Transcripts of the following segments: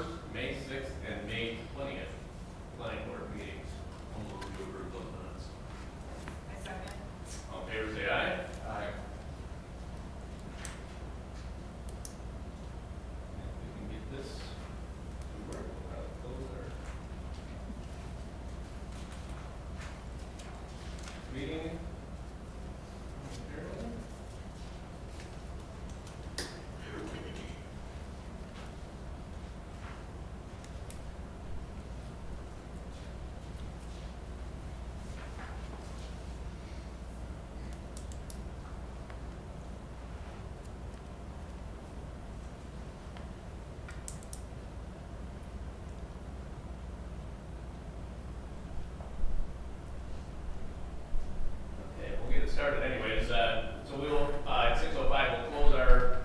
1st, May 6th, and May 20th planning board meetings. I'll move to approve those minutes. I second. All in favor, say aye. Aye. If we can get this to work, we'll have to close our meeting. momentarily. Okay, we'll get it started anyways. So we will, at 6:05, we'll close our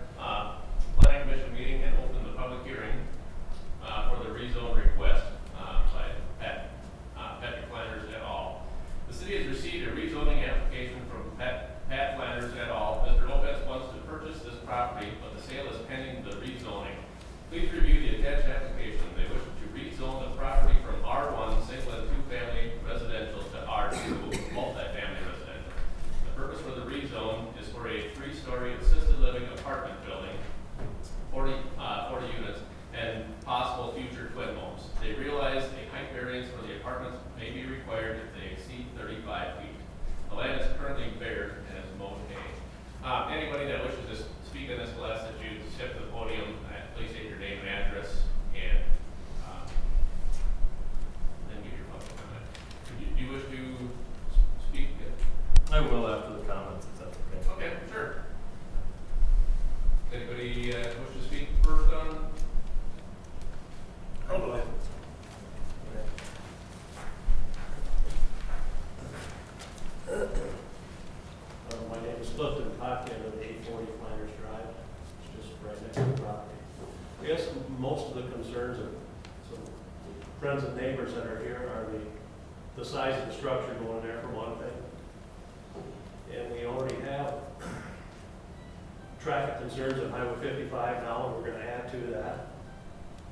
planning commission meeting and open the public hearing for the rezone request by Patrick Flanders et al. The city has received a rezoning application from Pat Flanders et al. Mr. Lopez wants to purchase this property, but the sale is pending the rezoning. Please review the attached application. They wish to rezone the property from R1 single and two-family residential to R2 multifamily residential. The purpose for the rezone is for a 3-story assisted living apartment building, 40 units, and possible future twin homes. They realize a height variance for the apartments may be required if they exceed 35 feet. The land is currently bare and is mowed hay. Anybody that wishes to speak in this will ask that you step to the podium, please state your name and address, and then give your public comment. Do you wish to speak? I will after the comments, if that's okay. Okay, sure. Anybody wish to speak first on? Hello. My name is Clifton Pocket of 840 Flanders Drive. It's just right next to the property. I guess most of the concerns of some friends and neighbors that are here are the size of the structure going there, for one thing. And we already have traffic concerns on Highway 55 now, and we're going to add to that.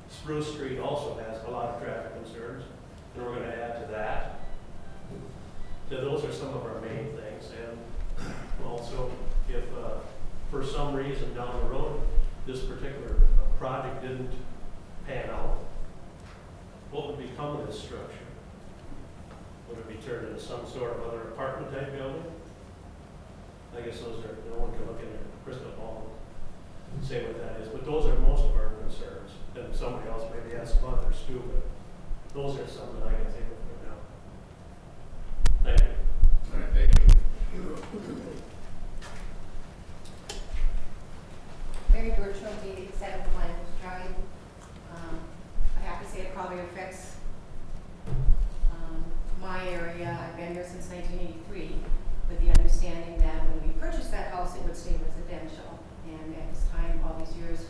Spruce Street also has a lot of traffic concerns, and we're going to add to that. So those are some of our main things, and also if for some reason down the road this particular project didn't pan out, what would become of this structure? Would it be turned into some sort of other apartment type building? I guess those are, no one can look in their crystal ball and say what that is, but those are most of our concerns. And somebody else maybe has some others too, but those are some that I can think of right now. Thank you. All right, thank you. Mary Bertram, 87 Flanders Drive. I have to say it probably affects my area. I've been here since 1983 with the understanding that when we purchased that house, it would stay residential. And at this time, all these years,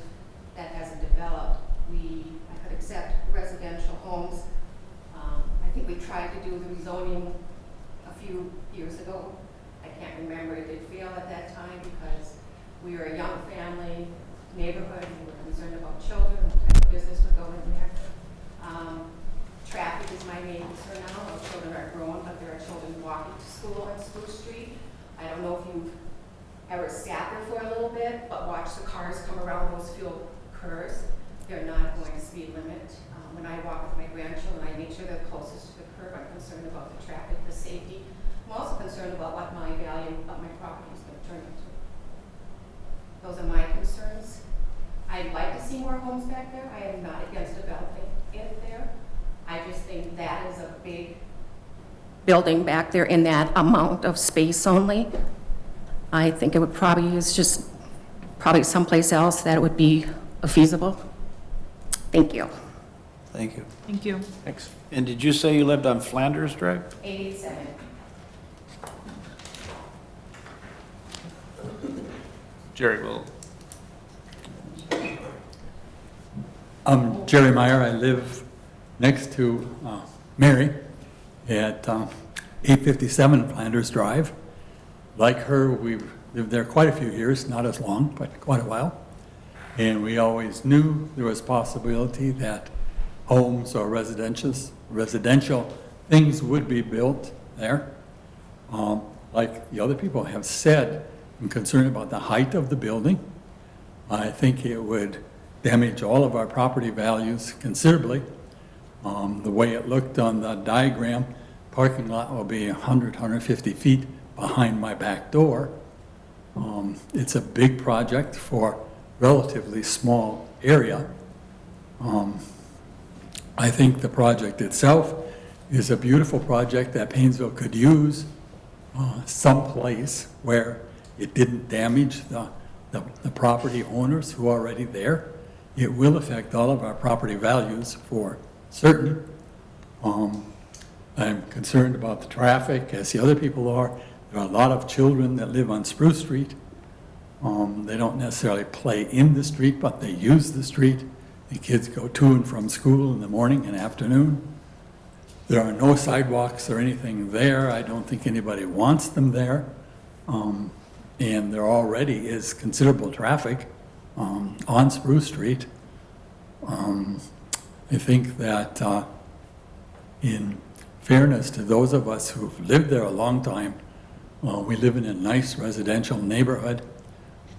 that hasn't developed. I could accept residential homes. I think we tried to do the rezoning a few years ago. I can't remember, it did fail at that time because we were a young family neighborhood, we were concerned about children, what type of business would go in there. Traffic is my main concern now. Our children are grown, but there are children walking to school on Spruce Street. I don't know if you've ever sat there for a little bit, but watch the cars come around those fuel curves. They're not going to speed limit. When I walk with my grandchildren, I make sure they're closest to the curb. I'm concerned about the traffic, the safety. I'm also concerned about what my value of my property is going to turn into. Those are my concerns. I'd like to see more homes back there. I am not against developing it there. I just think that is a big building back there in that amount of space only. I think it would probably is just probably someplace else that it would be feasible. Thank you. Thank you. Thank you. Thanks. And did you say you lived on Flanders Drive? 87. Jerry will. I'm Jerry Meyer. I live next to Mary at 857 Flanders Drive. Like her, we've lived there quite a few years, not as long, but quite a while. And we always knew there was possibility that homes or residential things would be built there. Like the other people have said, I'm concerned about the height of the building. I think it would damage all of our property values considerably. The way it looked on the diagram, parking lot will be 150 feet behind my back door. It's a big project for relatively small area. I think the project itself is a beautiful project that Painesville could use someplace where it didn't damage the property owners who are already there. It will affect all of our property values for certain. I'm concerned about the traffic, as the other people are. There are a lot of children that live on Spruce Street. They don't necessarily play in the street, but they use the street. The kids go to and from school in the morning and afternoon. There are no sidewalks or anything there. I don't think anybody wants them there. And there already is considerable traffic on Spruce Street. I think that in fairness to those of us who've lived there a long time, we live in a nice residential neighborhood.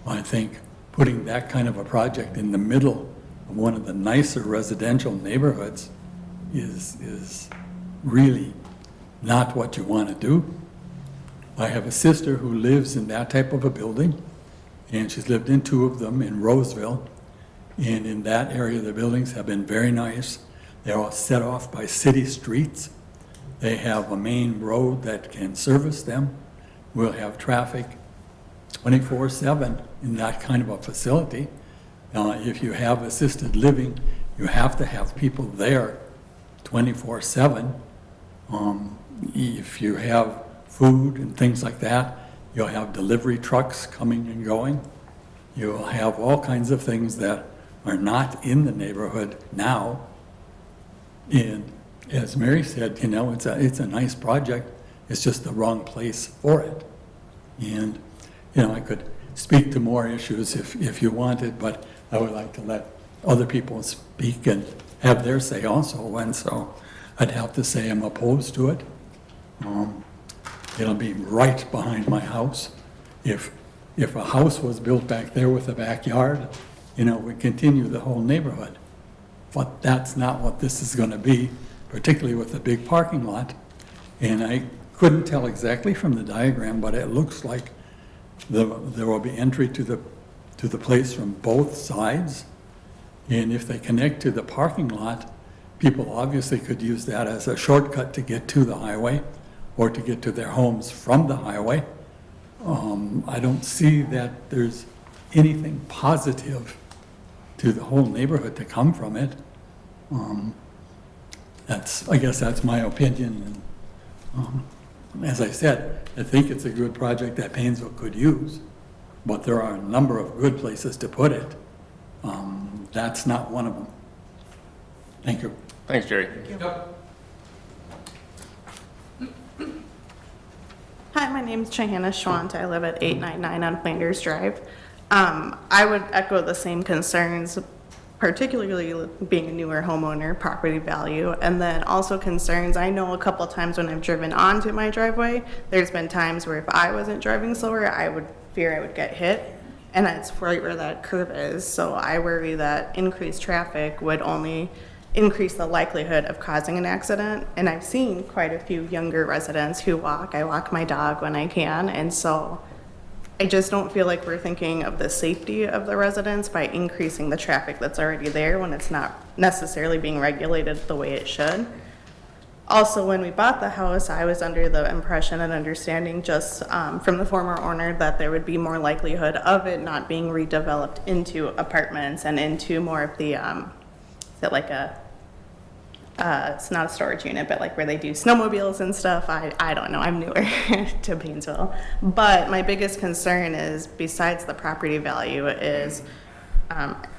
I think putting that kind of a project in the middle of one of the nicer residential neighborhoods is really not what you want to do. I have a sister who lives in that type of a building, and she's lived in 2 of them in Roseville. And in that area, the buildings have been very nice. They're all set off by city streets. They have a main road that can service them. We'll have traffic 24/7 in that kind of a facility. If you have assisted living, you have to have people there 24/7. If you have food and things like that, you'll have delivery trucks coming and going. You'll have all kinds of things that are not in the neighborhood now. And as Mary said, you know, it's a nice project. It's just the wrong place for it. And, you know, I could speak to more issues if you wanted, but I would like to let other people speak and have their say also. And so I'd have to say I'm opposed to it. It'll be right behind my house. If a house was built back there with a backyard, you know, we continue the whole neighborhood. But that's not what this is going to be, particularly with the big parking lot. And I couldn't tell exactly from the diagram, but it looks like there will be entry to the place from both sides. And if they connect to the parking lot, people obviously could use that as a shortcut to get to the highway or to get to their homes from the highway. I don't see that there's anything positive to the whole neighborhood to come from it. I guess that's my opinion. And, as I said, I think it's a good project that Painesville could use, but there are a number of good places to put it. That's not one of them. Thank you. Thanks, Jerry. Hi, my name is Chahana Schwant. I live at 899 on Flanders Drive. I would echo the same concerns, particularly being a newer homeowner, property value, and then also concerns. I know a couple times when I've driven onto my driveway, there's been times where if I wasn't driving slower, I would fear I would get hit, and that's right where that curve is. So I worry that increased traffic would only increase the likelihood of causing an accident. And I've seen quite a few younger residents who walk. I walk my dog when I can, and so I just don't feel like we're thinking of the safety of the residents by increasing the traffic that's already there when it's not necessarily being regulated the way it should. Also, when we bought the house, I was under the impression and understanding just from the former owner that there would be more likelihood of it not being redeveloped into apartments and into more of the, is it like a, it's not a storage unit, but like where they do snowmobiles and stuff. I don't know, I'm newer to Painesville. But my biggest concern is, besides the property value, is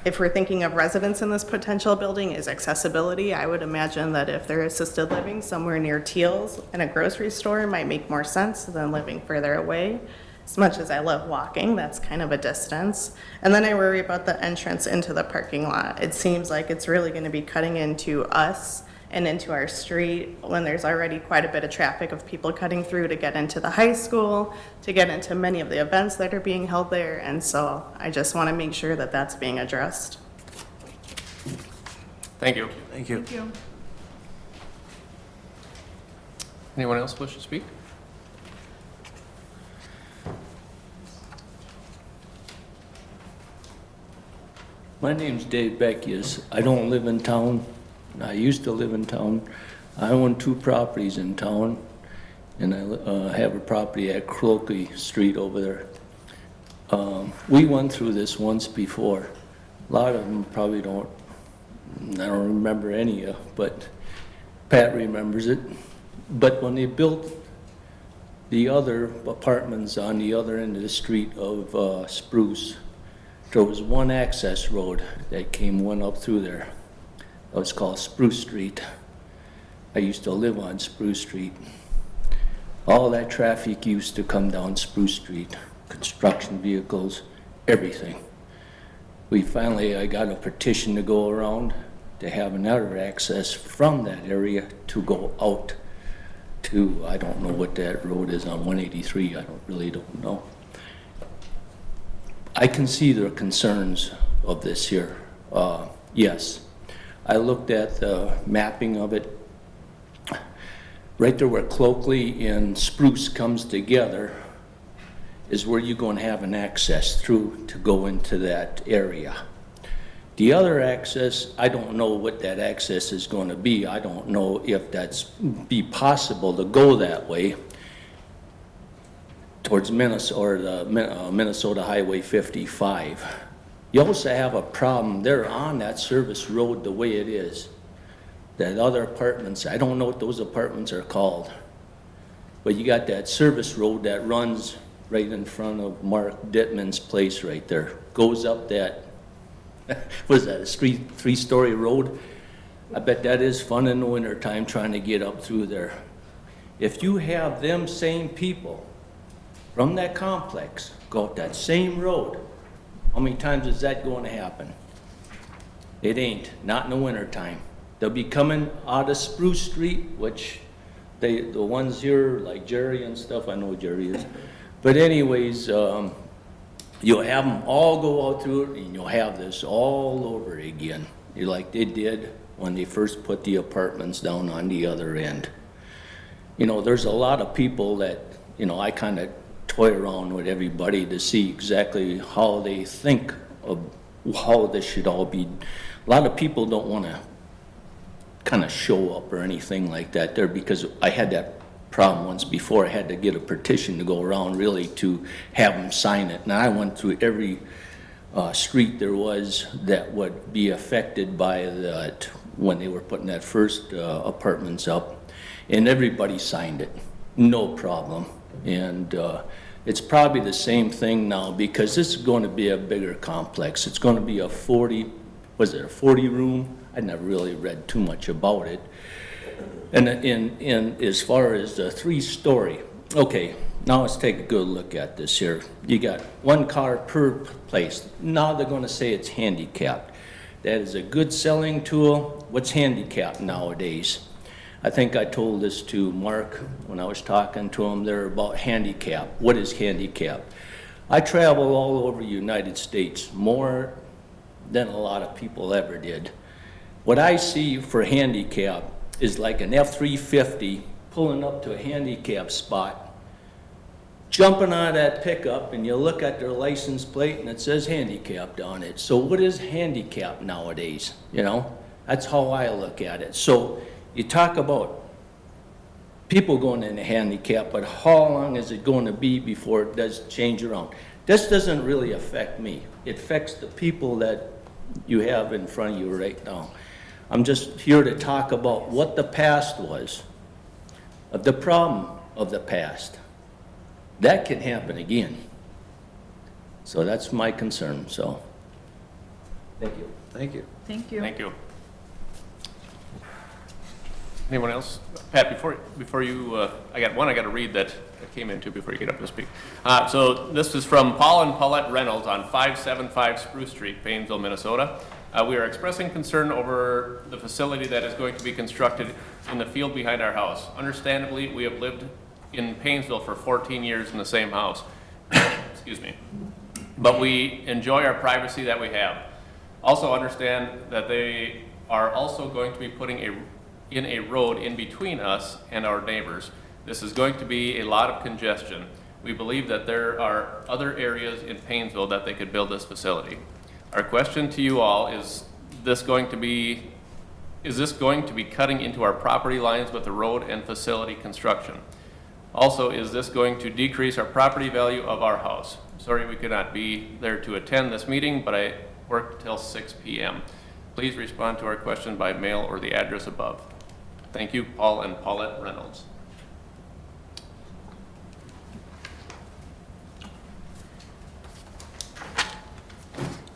if we're thinking of residents in this potential building, is accessibility. I would imagine that if they're assisted living somewhere near Teal's and a grocery store might make more sense than living further away. as much as I love walking, that's kind of a distance. And then I worry about the entrance into the parking lot. It seems like it's really going to be cutting into us and into our street when there's already quite a bit of traffic of people cutting through to get into the high school, to get into many of the events that are being held there. And so I just want to make sure that that's being addressed. Thank you. Thank you. Anyone else wish to speak? My name's Dave Beckius. I don't live in town. I used to live in town. I own 2 properties in town, and I have a property at Cloaky Street over there. We went through this once before. A lot of them probably don't, I don't remember any, but Pat remembers it. But when they built the other apartments on the other end of the street of Spruce, there was one access road that went up through there. It was called Spruce Street. I used to live on Spruce Street. All that traffic used to come down Spruce Street, construction vehicles, everything. I got a petition to go around to have another access from that area to go out to, I don't know what that road is on 183, I really don't know. I can see the concerns of this here. Yes, I looked at the mapping of it. Right there where Cloakley and Spruce comes together is where you're going to have an access through to go into that area. The other access, I don't know what that access is going to be. I don't know if that's be possible to go that way towards Minnesota, or the Minnesota Highway 55. You also have a problem there on that service road the way it is. That other apartments, I don't know what those apartments are called, but you got that service road that runs right in front of Mark Dittman's place right there. Goes up that, what is that, a 3-story road? I bet that is fun in the wintertime trying to get up through there. If you have them same people from that complex go up that same road, how many times is that going to happen? It ain't, not in the wintertime. They'll be coming out of Spruce Street, which the ones here, like Jerry and stuff, I know Jerry is. But anyways, you'll have them all go out through it, and you'll have this all over again. Like they did when they first put the apartments down on the other end. You know, there's a lot of people that, you know, I kind of toy around with everybody to see exactly how they think of how this should all be. A lot of people don't want to kind of show up or anything like that there, because I had that problem once before. I had to get a petition to go around really to have them sign it. And I went through every street there was that would be affected by that when they were putting that first apartments up, and everybody signed it, no problem. And it's probably the same thing now, because this is going to be a bigger complex. It's going to be a 40 room? I never really read too much about it. And as far as the 3-story, okay, now let's take a good look at this here. You got 1 car per place. Now they're going to say it's handicapped. That is a good selling tool. What's handicapped nowadays? I think I told this to Mark when I was talking to him there about handicap. What is handicap? I travel all over the United States, more than a lot of people ever did. What I see for handicap is like an F-350 pulling up to a handicap spot, jumping out of that pickup, and you look at their license plate and it says handicapped on it. So what is handicap nowadays? You know, that's how I look at it. So you talk about people going into handicap, but how long is it going to be before it does change around? This doesn't really affect me. It affects the people that you have in front of you right now. I'm just here to talk about what the past was, of the problem of the past. That can happen again. So that's my concern, so. Thank you. Thank you. Thank you. Thank you. Anyone else? Pat, before you, I got to read that came into before you get up to speak. So this is from Paul and Paulette Reynolds on 575 Spruce Street, Painesville, Minnesota. We are expressing concern over the facility that is going to be constructed in the field behind our house. Understandably, we have lived in Painesville for 14 years in the same house. Excuse me. But we enjoy our privacy that we have. Also understand that they are also going to be putting in a road in between us and our neighbors. This is going to be a lot of congestion. We believe that there are other areas in Painesville that they could build this facility. Our question to you all is this going to be cutting into our property lines with the road and facility construction? Also, is this going to decrease our property value of our house? Sorry we could not be there to attend this meeting, but I work till 6 p.m. Please respond to our question by mail or the address above. Thank you, Paul and Paulette Reynolds.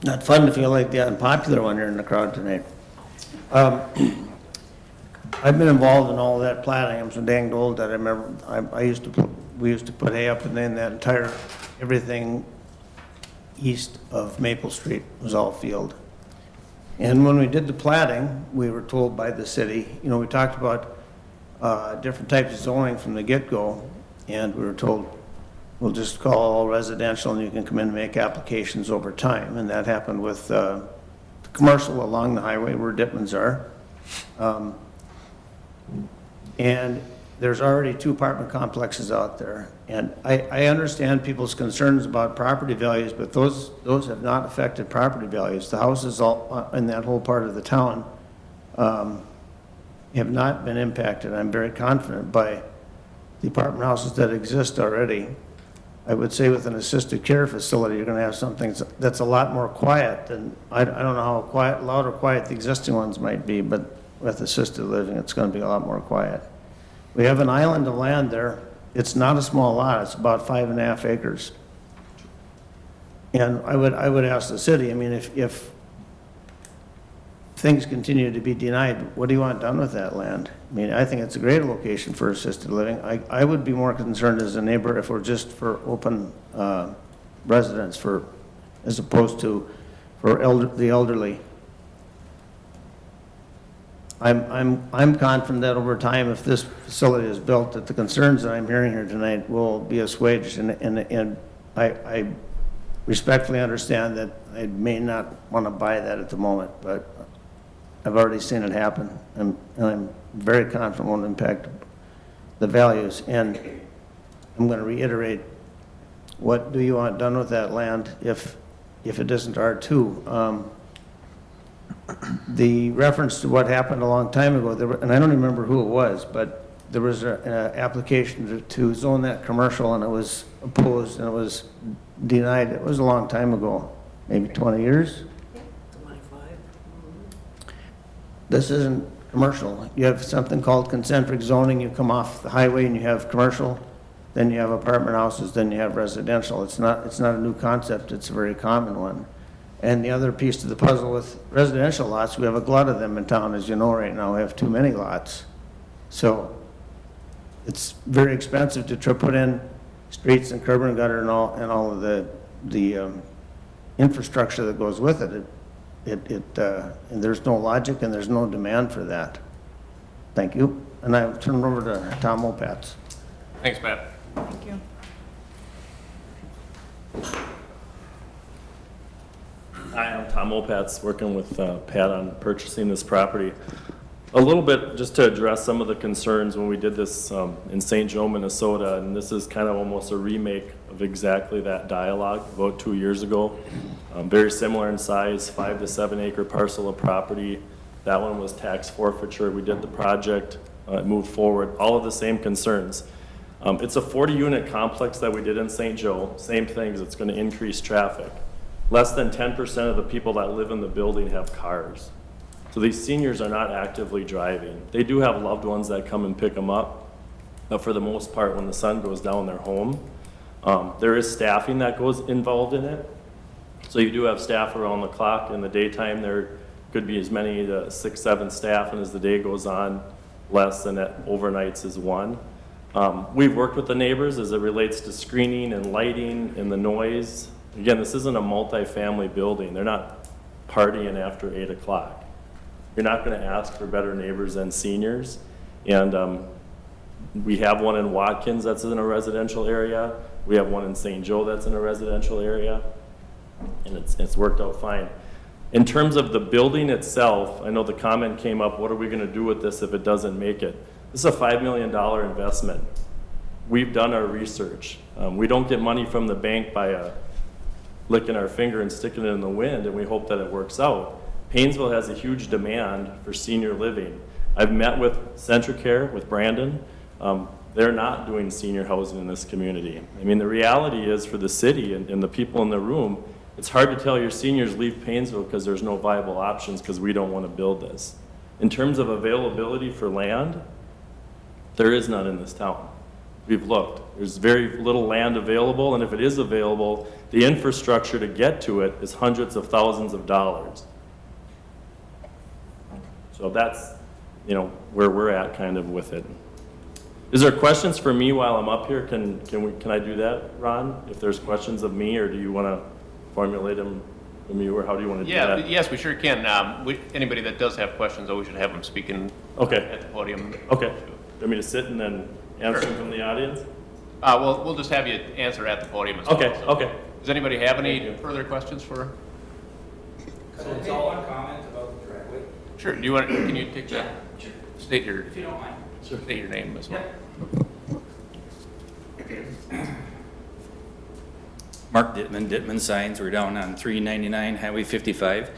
Not fun to feel like the unpopular one here in the crowd tonight. I've been involved in all that planning. I'm so dang old that I remember, we used to put hay up and then that entire, everything east of Maple Street was all field. And when we did the platting, we were told by the city, you know, we talked about different types of zoning from the get-go, and we were told, we'll just call all residential and you can come in and make applications over time. And that happened with the commercial along the highway where Dittmans are. And there's already 2 apartment complexes out there. And I understand people's concerns about property values, but those have not affected property values. The houses all in that whole part of the town have not been impacted. I'm very confident by the apartment houses that exist already. I would say with an assisted care facility, you're going to have something that's a lot more quiet than, I don't know how quiet, loud or quiet the existing ones might be, but with assisted living, it's going to be a lot more quiet. We have an island of land there. It's not a small lot. It's about 5.5 acres. And I would ask the city, I mean, if things continue to be denied, what do you want done with that land? I mean, I think it's a great location for assisted living. I would be more concerned as a neighbor if we're just for open residence as opposed to for the elderly. I'm confident that over time, if this facility is built, that the concerns that I'm hearing here tonight will be assuaged, and I respectfully understand that I may not want to buy that at the moment, but I've already seen it happen, and I'm very confident it won't impact the values. And I'm going to reiterate, what do you want done with that land if it isn't R2? The reference to what happened a long time ago, and I don't remember who it was, but there was an application to zone that commercial, and it was opposed, and it was denied. It was a long time ago, maybe 20 years. 25. This isn't commercial. You have something called concentric zoning. You come off the highway and you have commercial, then you have apartment houses, then you have residential. It's not a new concept. It's a very common one. And the other piece to the puzzle with residential lots, we have a glut of them in town, as you know right now. We have too many lots. So it's very expensive to put in streets and curb and gutter and all of the infrastructure that goes with it. And there's no logic and there's no demand for that. Thank you. And I turn it over to Tom Opatz. Thanks, Matt. Thank you. Hi, I'm Tom Opatz, working with Pat on purchasing this property. A little bit just to address some of the concerns when we did this in St. Joe, Minnesota, and this is kind of almost a remake of exactly that dialogue about 2 years ago. Very similar in size, 5 to 7 acre parcel of property. That one was tax forfeiture. We did the project, moved forward, all of the same concerns. It's a 40-unit complex that we did in St. Joe. Same things, it's going to increase traffic. Less than 10% of the people that live in the building have cars. So these seniors are not actively driving. They do have loved ones that come and pick them up, but for the most part, when the sun goes down, they're home. There is staffing that goes involved in it. So you do have staff around the clock. In the daytime, there could be as many as 6, 7 staff, and as the day goes on, less, and that overnights is 1. We've worked with the neighbors as it relates to screening and lighting and the noise. Again, this isn't a multifamily building. They're not partying after 8 o'clock. You're not going to ask for better neighbors than seniors. And we have one in Watkins that's in a residential area. We have one in St. Joe that's in a residential area. And it's worked out fine. In terms of the building itself, I know the comment came up, what are we going to do with this if it doesn't make it? This is a $5 million investment. We've done our research. We don't get money from the bank by licking our finger and sticking it in the wind, and we hope that it works out. Painesville has a huge demand for senior living. I've met with Centricare, with Brandon. They're not doing senior housing in this community. I mean, the reality is for the city and the people in the room, it's hard to tell your seniors leave Painesville because there's no viable options because we don't want to build this. In terms of availability for land, there is none in this town. We've looked. There's very little land available, and if it is available, the infrastructure to get to it is hundreds of thousands of dollars. So that's, where we're at kind of with it. Is there questions for me while I'm up here? Can I do that, Ron? If there's questions of me, or do you want to formulate them from you, or how do you want to do that? Yes, we sure can. Anybody that does have questions, we should have them speaking Okay. at the podium. Okay. You want me to sit and then answer them from the audience? We'll just have you answer at the podium as well. Okay, so. okay. Does anybody have any further questions for? So it's all one comment about the driveway? Sure. Can you take that? Sure. State your, If you don't mind. state your name as well. Mark Dittman Signs. We're down on 399 Highway 55.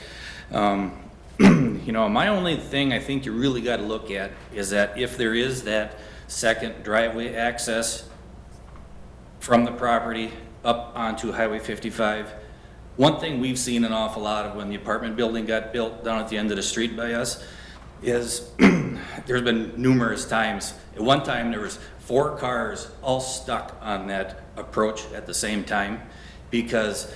My only thing I think you really got to look at is that if there is that second driveway access from the property up onto Highway 55, one thing we've seen an awful lot of when the apartment building got built down at the end of the street by us is there's been numerous times. At one time, there was 4 cars all stuck on that approach at the same time because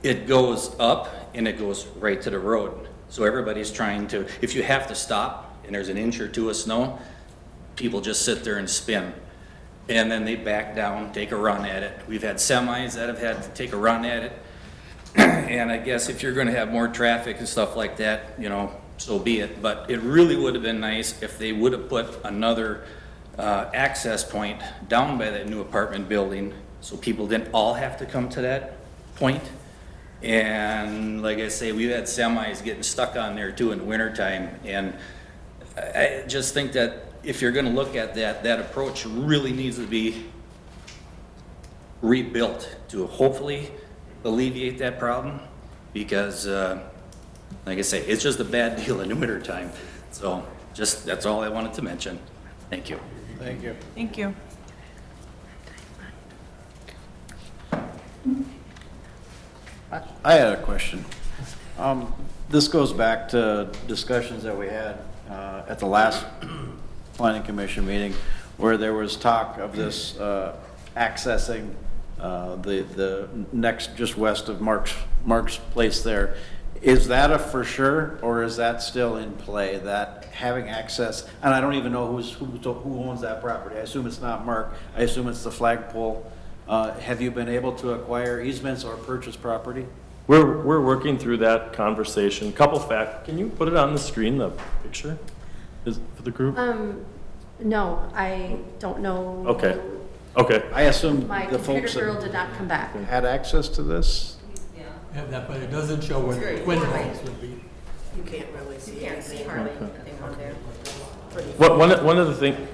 it goes up and it goes right to the road. So everybody's trying to, if you have to stop and there's an inch or 2 of snow, people just sit there and spin. And then they back down, take a run at it. We've had semis that have had to take a run at it. And I guess if you're gonna have more traffic and stuff like that, so be it. But it really would have been nice if they would have put another access point down by that new apartment building so people didn't all have to come to that point. And like I say, we've had semis getting stuck on there too in the wintertime. And I just think that if you're gonna look at that approach really needs to be rebuilt to hopefully alleviate that problem. Because, like I say, it's just a bad deal in the wintertime. So that's all I wanted to mention. Thank you. Thank you. Thank you. I had a question. This goes back to discussions that we had at the last planning commission meeting where there was talk of this accessing the next, just west of Mark's place there. Is that a for sure, or is that still in play, that having access? And I don't even know who owns that property. I assume it's not Mark. I assume it's the flagpole. Have you been able to acquire easements or purchase property? We're working through that conversation. Couple facts. Can you put it on the screen, the picture, for the group? No, I don't know. Okay. I assume My the computer folks girl that did not come back. had access to this. Yeah, that, but it doesn't show where the twin homes would be. You can't really see. You can't see hardly anything on there. One of the things,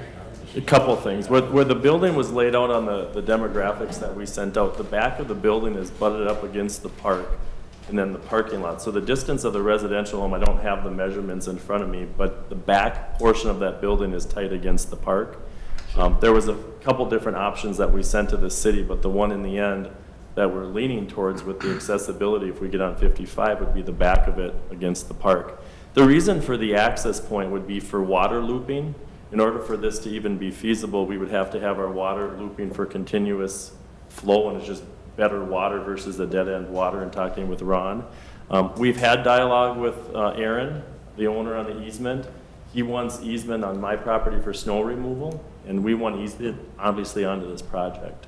a couple of things. Where the building was laid out on the demographics that we sent out, the back of the building is butted up against the park and then the parking lot. So the distance of the residential home, I don't have the measurements in front of me, but the back portion of that building is tight against the park. There was a couple different options that we sent to the city, but the one in the end that we're leaning towards with the accessibility, if we get on 55, would be the back of it against the park. The reason for the access point would be for water looping. In order for this to even be feasible, we would have to have our water looping for continuous flow, and it's just better water versus the dead end water, and talking with Ron. We've had dialogue with Aaron, the owner on the easement, He wants easement on my property for snow removal, and we want easement, obviously, onto this project.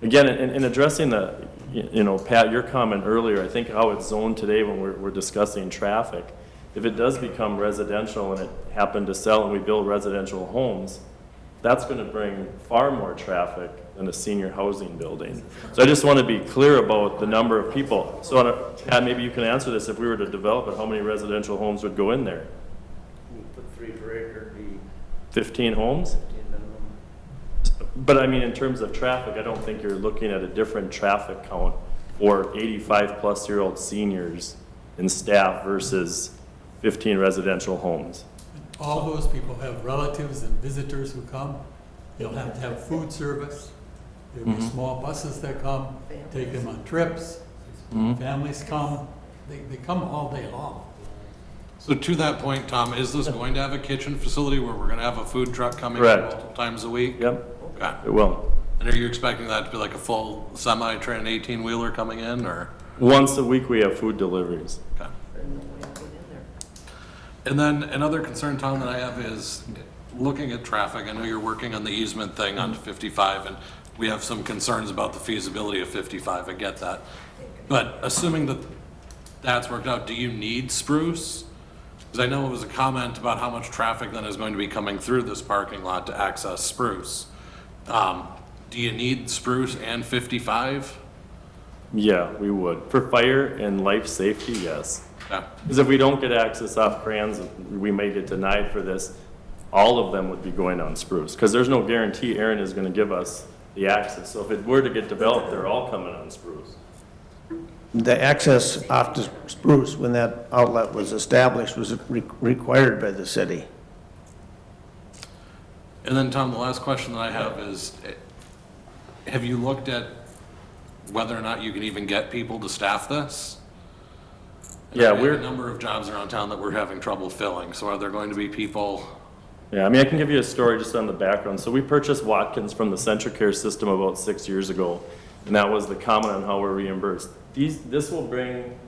Again, in addressing the, you know, Pat, your comment earlier, I think how it's zoned today when we're discussing traffic, if it does become residential and it happened to sell and we build residential homes, that's going to bring far more traffic than a senior housing building. So I just want to be clear about the number of people. So, Pat, maybe you can answer this. If we were to develop it, how many residential homes would go in there? You put 3 per acre, be 15 homes? 15 minimum. But I mean, in terms of traffic, I don't think you're looking at a different traffic count for 85-plus-year-old seniors and staff versus 15 residential homes. All those people have relatives and visitors who come. You'll have to have food service. There'll be small buses that come, take them on trips. Families come. They come all day long. So to that point, Tom, is this going to have a kitchen facility where we're going to have a food truck coming in Correct. multiple times a week? Yep, Okay. it will. And are you expecting that to be like a full semi-train 18-wheeler coming in, or? Once a week, we have food deliveries. Okay. And then another concern, Tom, that I have is looking at traffic. I know you're working on the easement thing onto 55, and we have some concerns about the feasibility of 55. I get that. But assuming that that's worked out, do you need Spruce? Because I know it was a comment about how much traffic then is going to be coming through this parking lot to access Spruce. Do you need Spruce and 55? Yeah, we would. For fire and life safety, yes. Yeah. Because if we don't get access off Kranz, we may get denied for this, all of them would be going on Spruce. Because there's no guarantee Aaron is going to give us the access. So if it were to get developed, they're all coming on Spruce. The access off to Spruce, when that outlet was established, was required by the city. And then, Tom, the last question that I have is, have you looked at whether or not you can even get people to staff this? Yeah, We have a number of jobs around town that we're having trouble filling, so are there going to be people? Yeah, I mean, I can give you a story just on the background. So we purchased Watkins from the Centricare system about 6 years ago, and that was the comment on how we're reimbursed. This will bring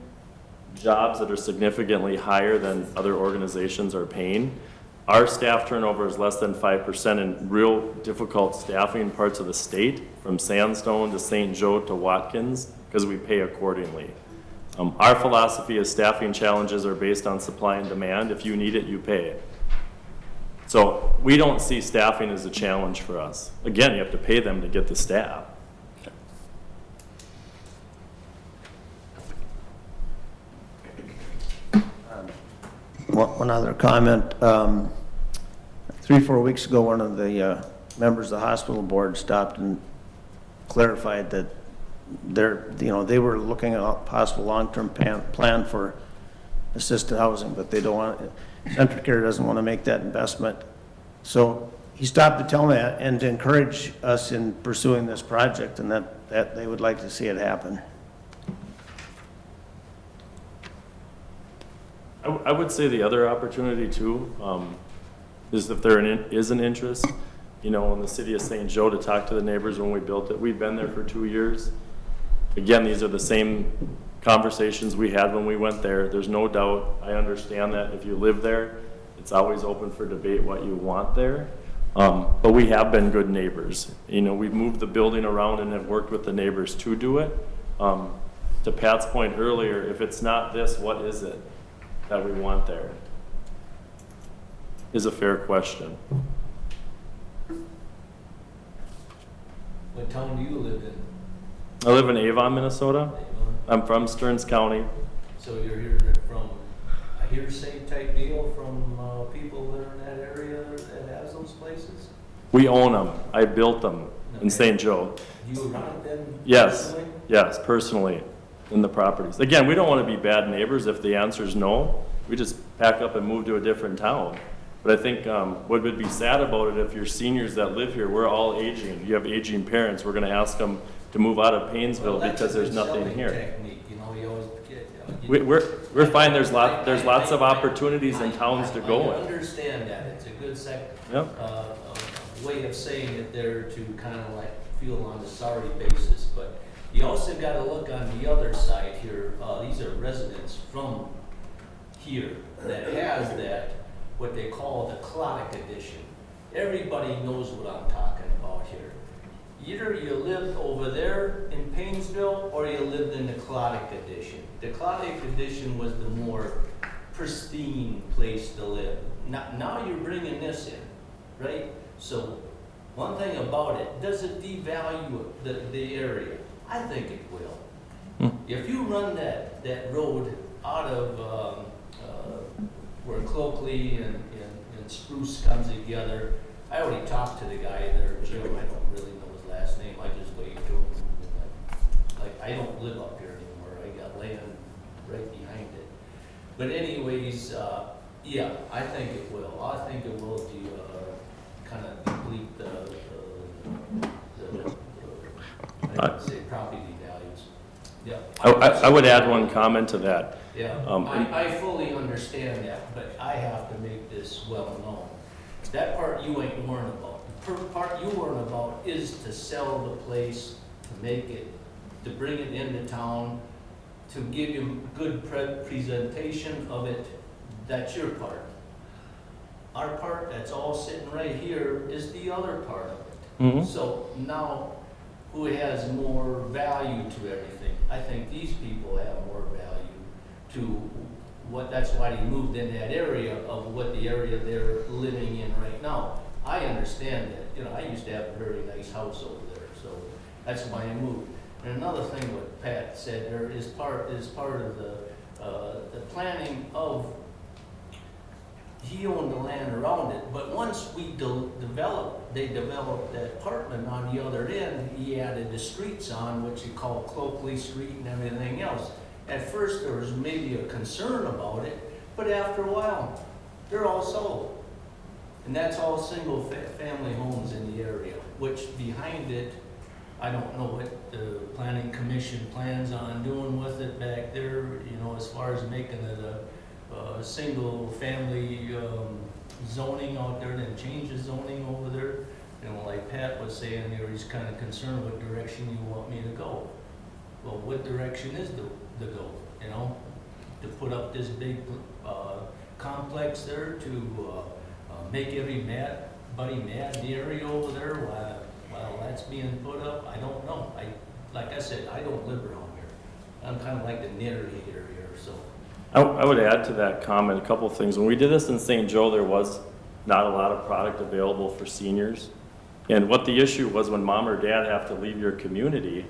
jobs that are significantly higher than other organizations are paying. Our staff turnover is less than 5% in real difficult staffing parts of the state, from Sandstone to St. Joe to Watkins, because we pay accordingly. Our philosophy is staffing challenges are based on supply and demand. If you need it, you pay it. So we don't see staffing as a challenge for us. Again, you have to pay them to get the staff. One other comment. 3-4 weeks ago, one of the members of the hospital board stopped and clarified that they were looking at a possible long-term plan for assisted housing, but they don't want, Centricare doesn't want to make that investment. So he stopped to tell me and to encourage us in pursuing this project, and that they would like to see it happen. I would say the other opportunity too, is if there is an interest, in the city of St. Joe, to talk to the neighbors when we built it. We've been there for 2 years. Again, these are the same conversations we had when we went there. There's no doubt, I understand that if you live there, it's always open for debate what you want there. But we have been good neighbors. We've moved the building around and have worked with the neighbors to do it. To Pat's point earlier, if it's not this, what is it that we want there? Is a fair question. What town do you live in? I live in Avon, Minnesota. I'm from Stearns County. So you're hearing it from a hearsay type deal from people that are in that area that has those places? We own them. I built them in St. Joe. You run it then? Yes, personally? yes, personally, in the properties. Again, we don't want to be bad neighbors. If the answer is no, we just pack up and move to a different town. But I think what would be sad about it, if your seniors that live here, we're all aging. You have aging parents. We're going to ask them to move out of Painesville because there's nothing here. Technique, you always get, We're fine. There's lots of opportunities in towns to go I in. understand that. It's a good Yep. way of saying it there to kind of like feel on the sorry basis. But you also got to look on the other side here. These are residents from here that has that, what they call the Clodic edition. Everybody knows what I'm talking about here. Either you lived over there in Painesville or you lived in the Clodic edition. The Clodic edition was the more pristine place to live. Now you're bringing this in, right? So one thing about it, does it devalue the area? I think it will. If you run that road out of where Cloakley and Spruce comes together, I already talked to the guy there, Jim, I don't really know his last name, I just waved to him. Like, I don't live up here anymore, I got land right behind it. But anyways, yeah, I think it will. I think it will kind of deplete I would say property values. Yeah. I would add one comment to that. Yeah, I fully understand that, but I have to make this well known. That part you ain't worrying about. The part you worrying about is to sell the place, to make it, to bring it into town, to give you good presentation of it. That's your part. Our part, that's all sitting right here, is the other part of it. Mhm. So now, who has more value to everything? I think these people have more value to what, that's why they moved in that area of what the area they're living in right now. I understand that, you know, I used to have a very nice house over there, so that's why I moved. And another thing what Pat said there is part of the planning of, he owned the land around it, but once we they developed that apartment on the other end, he added the streets on, which he called Cloakley Street and everything else. At first, there was maybe a concern about it, but after a while, they're all sold. And that's all single family homes in the area, which behind it, I don't know what the planning commission plans on doing with it back there, you know, as far as making it a single family zoning out there, then change the zoning over there. You know, like Pat was saying there, he's kind of concerned what direction you want me to go. Well, what direction is the go, you know? To put up this big complex there to make everybody mad in the area over there while that's being put up, I don't know. Like I said, I don't live around here. I'm kind of like the narrator here, so. I would add to that comment a couple of things. When we did this in St. Joe, there was not a lot of product available for seniors. And what the issue was, when mom or dad have to leave your community,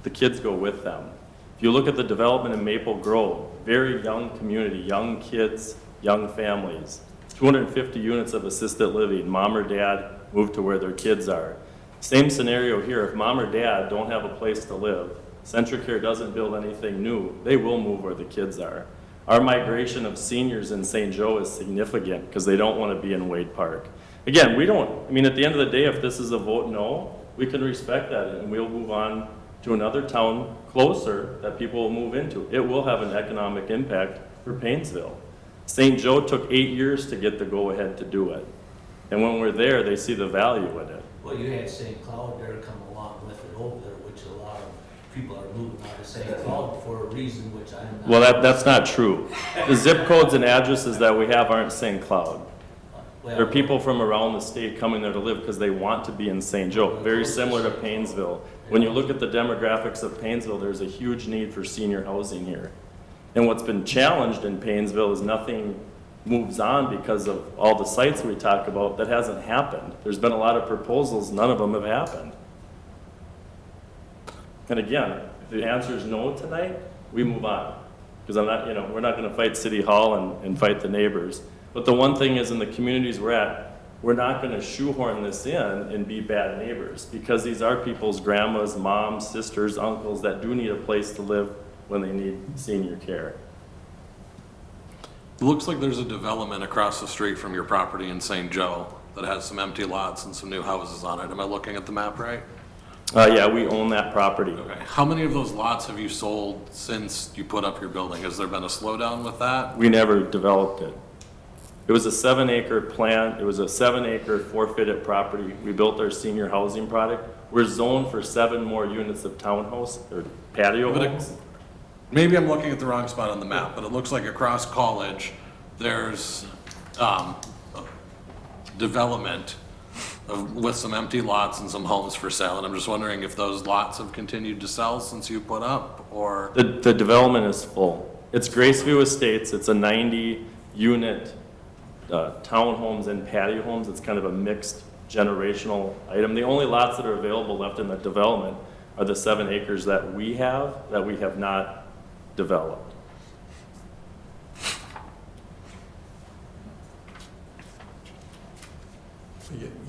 the kids go with them. If you look at the development in Maple Grove, very young community, young kids, young families, 250 units of assisted living, mom or dad move to where their kids are. Same scenario here, if mom or dad don't have a place to live, CentraCare doesn't build anything new, they will move where the kids are. Our migration of seniors in St. Joe is significant because they don't want to be in Wade Park. Again, I mean, at the end of the day, if this is a vote no, we can respect that and we'll move on to another town closer that people will move into. It will have an economic impact for Painesville. St. Joe took 8 years to get the go-ahead to do it. And when we're there, they see the value in it. Well, you had St. Cloud there come along with it over there, which a lot of people are moving out of St. Cloud for a reason which I'm not. Well, that's not true. The zip codes and addresses that we have aren't St. Cloud. There are people from around the state coming there to live because they want to be in St. Joe, very similar to Painesville. When you look at the demographics of Painesville, there's a huge need for senior housing here. And what's been challenged in Painesville is nothing moves on because of all the sites we talk about. That hasn't happened. There's been a lot of proposals, none of them have happened. And again, if the answer is no tonight, we move on. Because we're not gonna fight City Hall and fight the neighbors. But the one thing is, in the communities we're at, we're not gonna shoehorn this in and be bad neighbors, because these are people's grandmas, moms, sisters, uncles that do need a place to live when they need senior care. It looks like there's a development across the street from your property in St. Joe that has some empty lots and some new houses on it. Am I looking at the map right? Yeah, we own that property. Okay. How many of those lots have you sold since you put up your building? Has there been a slowdown with that? We never developed it. It was a 7-acre plant. It was a 7-acre forfeited property. We built our senior housing product. We're zoned for 7 more units of townhouse or patio homes. maybe I'm looking at the wrong spot on the map, but it looks like across College, there's development with some empty lots and some homes for sale. And I'm just wondering if those lots have continued to sell since you put up, or? The development is full. It's Graceview Estates. It's a 90-unit townhomes and patio homes. It's kind of a mixed generational item. The only lots that are available left in the development are the 7 acres that we have not developed.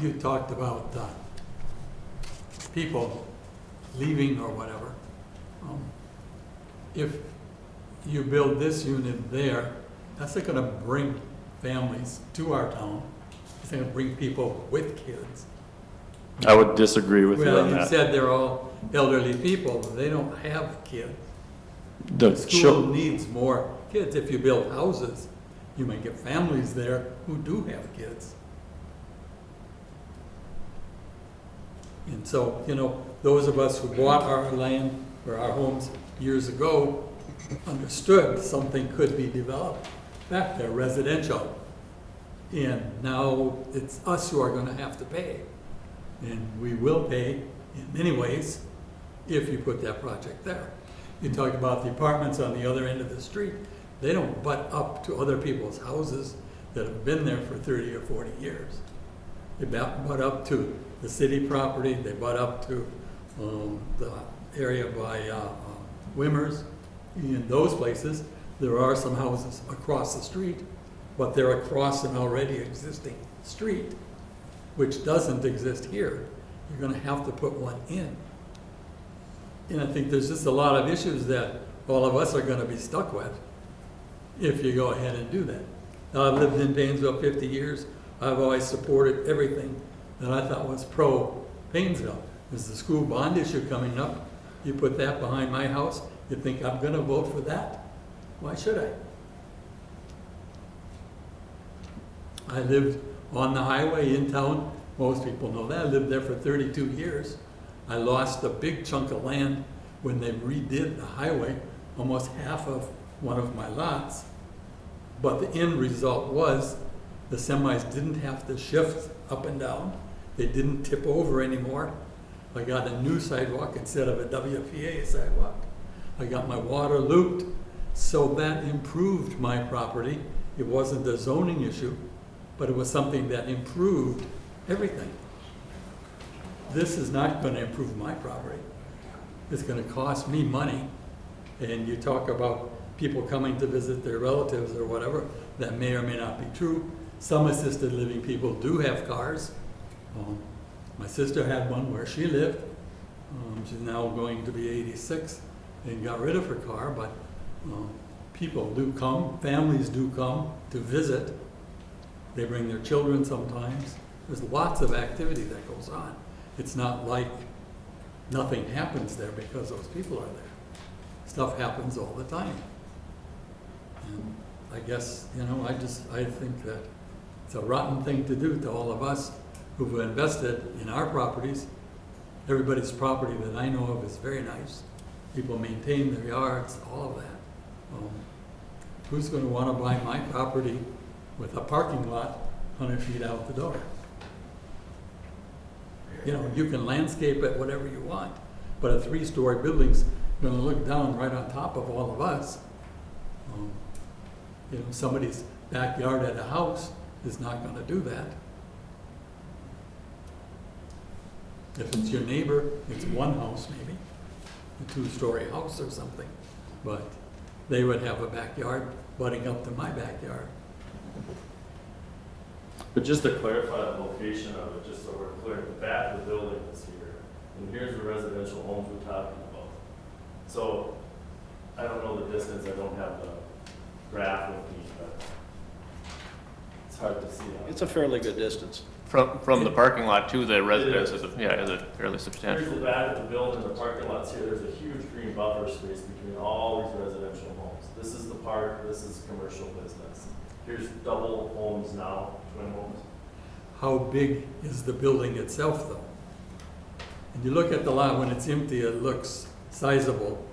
You talked about people leaving or whatever. If you build this unit there, that's not gonna bring families to our town. It's gonna bring people with kids. I would disagree with you Well, on you that. said they're all elderly people, they don't have kids. The The school chil- needs more kids. If you build houses, you might get families there who do have kids. And so, you know, those of us who bought our land or our homes years ago understood something could be developed back there, residential. And now it's us who are gonna have to pay. And we will pay in many ways if you put that project there. You talk about the apartments on the other end of the street, they don't butt up to other people's houses that have been there for 30 or 40 years. They butt up to the city property, they butt up to the area by Wimmers. In those places, there are some houses across the street, but they're across an already existing street, which doesn't exist here. You're gonna have to put one in. And I think there's just a lot of issues that all of us are gonna be stuck with if you go ahead and do that. Now, I've lived in Painesville 50 years. I've always supported everything that I thought was pro-Painesville. There's the school bond issue coming up. You put that behind my house, you think I'm gonna vote for that? Why should I? I lived on the highway in town. Most people know that. I lived there for 32 years. I lost a big chunk of land when they redid the highway, almost half of one of my lots. But the end result was the semis didn't have to shift up and down. They didn't tip over anymore. I got a new sidewalk instead of a WPA sidewalk. I got my water looped, so that improved my property. It wasn't a zoning issue, but it was something that improved everything. This is not going to improve my property. It's going to cost me money. And you talk about people coming to visit their relatives or whatever, that may or may not be true. Some assisted living people do have cars. My sister had one where she lived. She's now going to be 86 and got rid of her car, but people do come, families do come to visit. They bring their children sometimes. There's lots of activity that goes on. It's not like nothing happens there because those people are there. Stuff happens all the time. And I guess, you know, I think that it's a rotten thing to do to all of us who've invested in our properties. Everybody's property that I know of is very nice. People maintain their yards, all of that. Who's going to want to buy my property with a parking lot 100 feet out the door? You know, you can landscape it whatever you want, but a 3-story building's going to look down right on top of all of us. You know, somebody's backyard at a house is not going to do that. If it's your neighbor, it's one house maybe, a 2-story house or something, but they would have a backyard butting up to my backyard. But just to clarify the location of it, just so we're clear, the back of the building is here, and here's the residential homes we're talking about. So, I don't know the distance, I don't have the graph with me, but it's hard to see. It's a fairly good distance. From the parking lot to the residence is a fairly substantial. Here's the back of the building, the parking lot's here, there's a huge green buffer space between all these residential homes. This is the park, this is commercial business. Here's double homes now, twin homes. How big is the building itself, though? And you look at the lot, when it's empty, it looks sizable.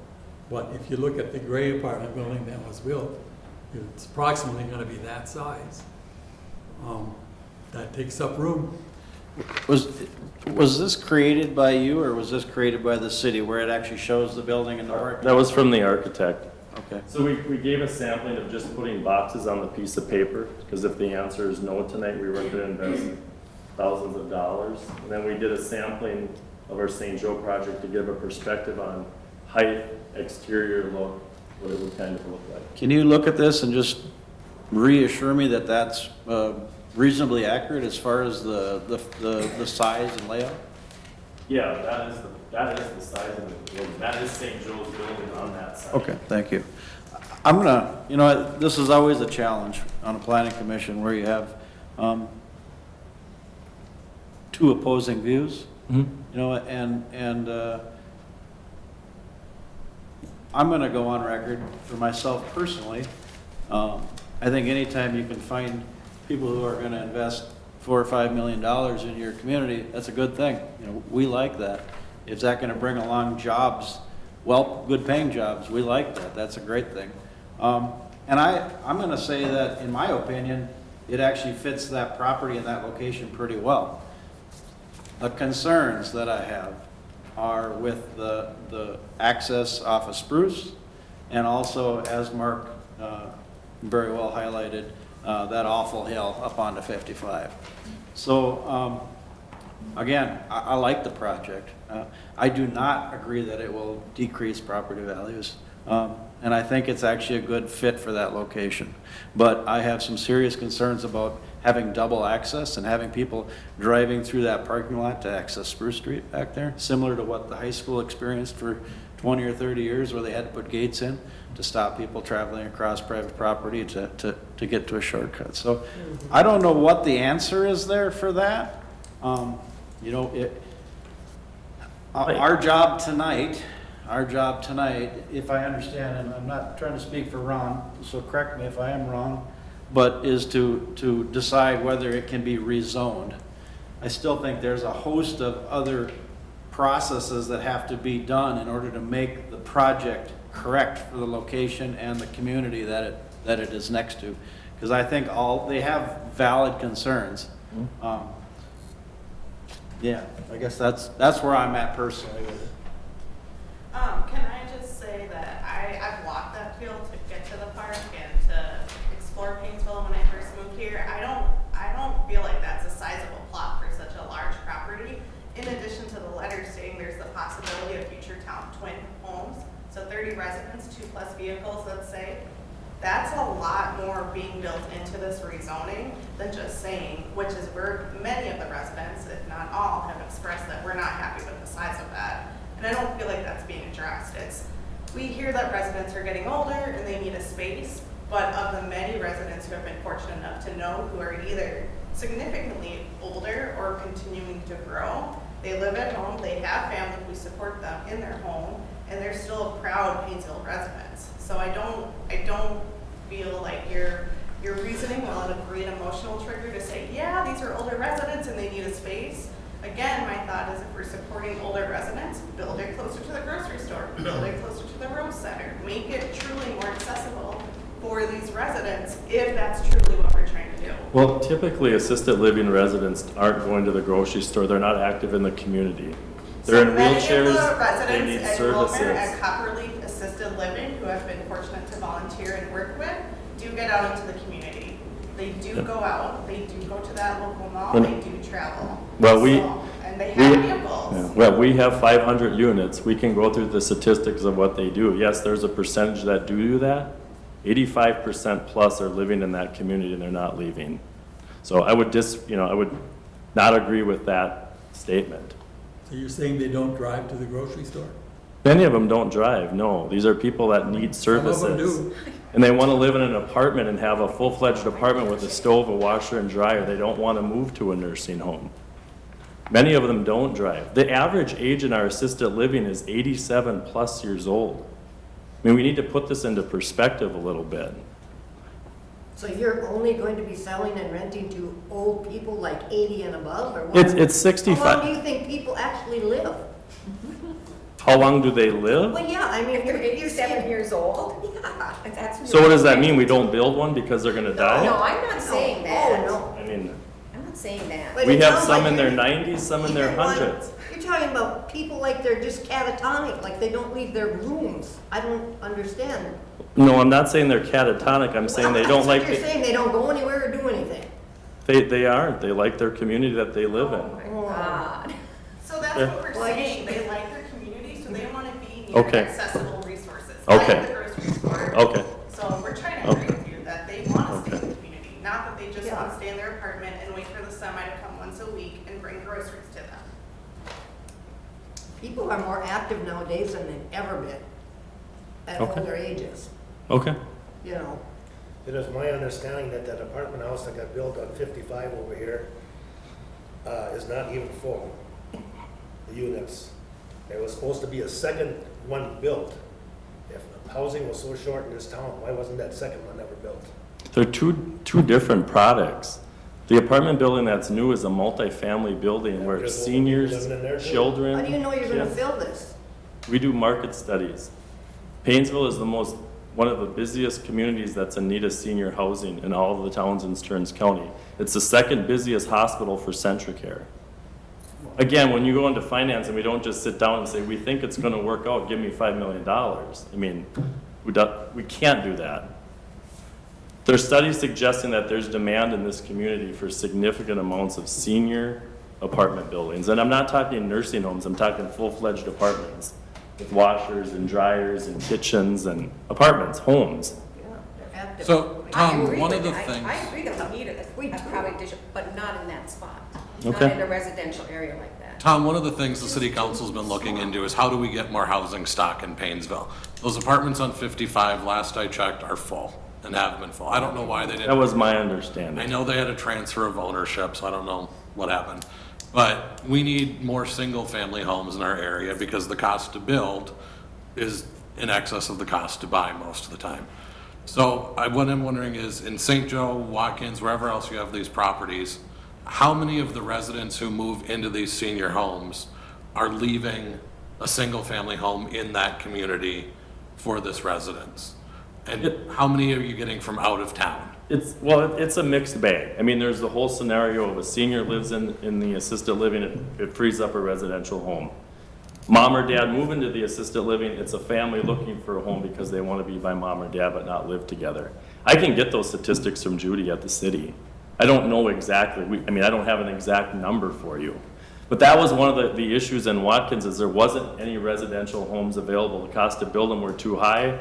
But if you look at the gray apartment building that was built, it's approximately gonna be that size. That takes up room. Was this created by you, or was this created by the city, where it actually shows the building and the parking? That was from the architect. Okay. So we gave a sampling of just putting boxes on the piece of paper, because if the answer is no tonight, we weren't gonna invest thousands of dollars. And then we did a sampling of our St. Joe project to give a perspective on height, exterior look, what it would kind of look like. Can you look at this and just reassure me that that's reasonably accurate as far as the size and layout? Yeah, that is the size of the building. That is St. Joe's building on that side. Okay, thank you. I'm gonna, you know, this is always a challenge on a planning commission where you have two opposing views, you know, and I'm gonna go on record for myself personally. I think anytime you can find people who are gonna invest $4 or $5 million in your community, that's a good thing. You know, we like that. Is that gonna bring along jobs? Well, good paying jobs, we like that. That's a great thing. And I'm gonna say that, in my opinion, it actually fits that property and that location pretty well. The concerns that I have are with the access off of Spruce, and also, as Mark very well highlighted, that awful hill up onto 55. So, again, I like the project. I do not agree that it will decrease property values. And I think it's actually a good fit for that location. But I have some serious concerns about having double access and having people driving through that parking lot to access Spruce Street back there, similar to what the high school experienced for 20 or 30 years, where they had to put gates in to stop people traveling across private property to get to a shortcut. So I don't know what the answer is there for that. You know, our job tonight, if I understand, and I'm not trying to speak for Ron, so correct me if I am wrong, but is to decide whether it can be rezoned. I still think there's a host of other processes that have to be done in order to make the project correct for the location and the community that it is next to. Because I think they have valid concerns. Yeah, I guess that's where I'm at personally with it. Can I just say that I've walked that field to get to the park and to explore Painesville when I first moved here. I don't feel like that's a sizable plot for such a large property. In addition to the letter stating there's the possibility of future town twin homes, so 30 residents, 2+ vehicles, let's say. That's a lot more being built into this rezoning than just saying, which is where many of the residents, if not all, have expressed that we're not happy with the size of that. And I don't feel like that's being addressed. We hear that residents are getting older and they need a space, but of the many residents who have been fortunate enough to know who are either significantly older or continuing to grow, they live at home, they have family who support them in their home, and they're still proud Painesville residents. So I don't feel like your reasoning will create an emotional trigger to say, yeah, these are older residents and they need a space. Again, my thought is if we're supporting older residents, build it closer to the grocery store, build it closer to the Rose Center, make it truly more accessible for these residents if that's truly what we're trying to do. Well, typically assisted living residents aren't going to the grocery store. They're not active in the community. They're in wheelchairs, they need services. Many of the residents at Copperleaf Assisted Living, who have been fortunate to volunteer and work with, do get out into the community. They do go out, they do go to that local mall, they do travel. Well, and they have vehicles. Yeah. Well, we have 500 units. We can go through the statistics of what they do. Yes, there's a percentage that do that. 85% plus are living in that community and they're not leaving. So I would I would not agree with that statement. So you're saying they don't drive to the grocery store? Many of them don't drive, no. These are people that need services. Some of them do. And they want to live in an apartment and have a full-fledged apartment with a stove, a washer, and dryer. They don't want to move to a nursing home. Many of them don't drive. The average age in our assisted living is 87 plus years old. I mean, we need to put this into perspective a little bit. So you're only going to be selling and renting to old people like 80 and above, or what? It's 65. How long do you think people actually live? How long do they live? Well, yeah, I mean, If they're you're 87 saying, years old, yeah. that's. So what does that mean? We don't build one because they're gonna No, die? I'm not saying that. Oh, I mean, I'm not saying that. But we it have sounds some like in their you're- 90s, some in their You're like- hundreds. You're talking about people like they're just catatonic, like they don't leave their rooms. I don't understand. No, I'm not saying they're catatonic. I'm saying they don't like, That's what you're saying, they don't go anywhere or do anything. they aren't. They like their community that they live in. Oh, my God. So that's Yeah. what we're Well, I saying, guess- they like their community, so they want to be near Okay. accessible resources. Okay. Like the grocery store. Okay. So we're trying to agree with you that they want to stay in the community, not that they just want to stay in their apartment and wait for the semi to come once a week and bring groceries to them. People are more active nowadays than they've ever been at Okay. older ages, Okay. you know. It is my understanding that that apartment house that got built on 55 over here is not even full, the units. There was supposed to be a second one built. If housing was so short in this town, why wasn't that second one ever built? They're two different products. The apartment building that's new is a multifamily building where There's old seniors, people living in there too. children. How do you know you're gonna kids- fill this? We do market studies. Painesville is one of the busiest communities that's in need of senior housing in all of the towns in Stearns County. It's the second busiest hospital for Centricare. Again, when you go into finance and we don't just sit down and say, we think it's gonna work out, give me $5 million. I mean, we can't do that. There's studies suggesting that there's demand in this community for significant amounts of senior apartment buildings. And I'm not talking nursing homes, I'm talking full-fledged apartments with washers and dryers and kitchens and apartments, homes. Yeah, they're active. So, I Tom, agree one with of the that. things. I agree that we need a private addition, but not in that spot. Not Okay. in a residential area like that. Tom, one of the things the city council's been looking into is how do we get more housing stock in Painesville? Those apartments on 55, last I checked, are full and have been full. I don't know why they didn't. That was my I understanding. know they had a transfer of ownership, so I don't know what happened. But we need more single-family homes in our area because the cost to build is in excess of the cost to buy most of the time. So what I'm wondering is, in St. Joe, Watkins, wherever else you have these properties, how many of the residents who move into these senior homes are leaving a single-family home in that community for this residence? And how many are you getting from out of town? It's a mixed bag. I mean, there's the whole scenario of a senior lives in the assisted living, it frees up a residential home. Mom or dad move into the assisted living, it's a family looking for a home because they want to be by mom or dad but not live together. I can get those statistics from Judy at the city. I don't know exactly, I don't have an exact number for you. But that was one of the issues in Watkins is there wasn't any residential homes available. The cost to build them were too high.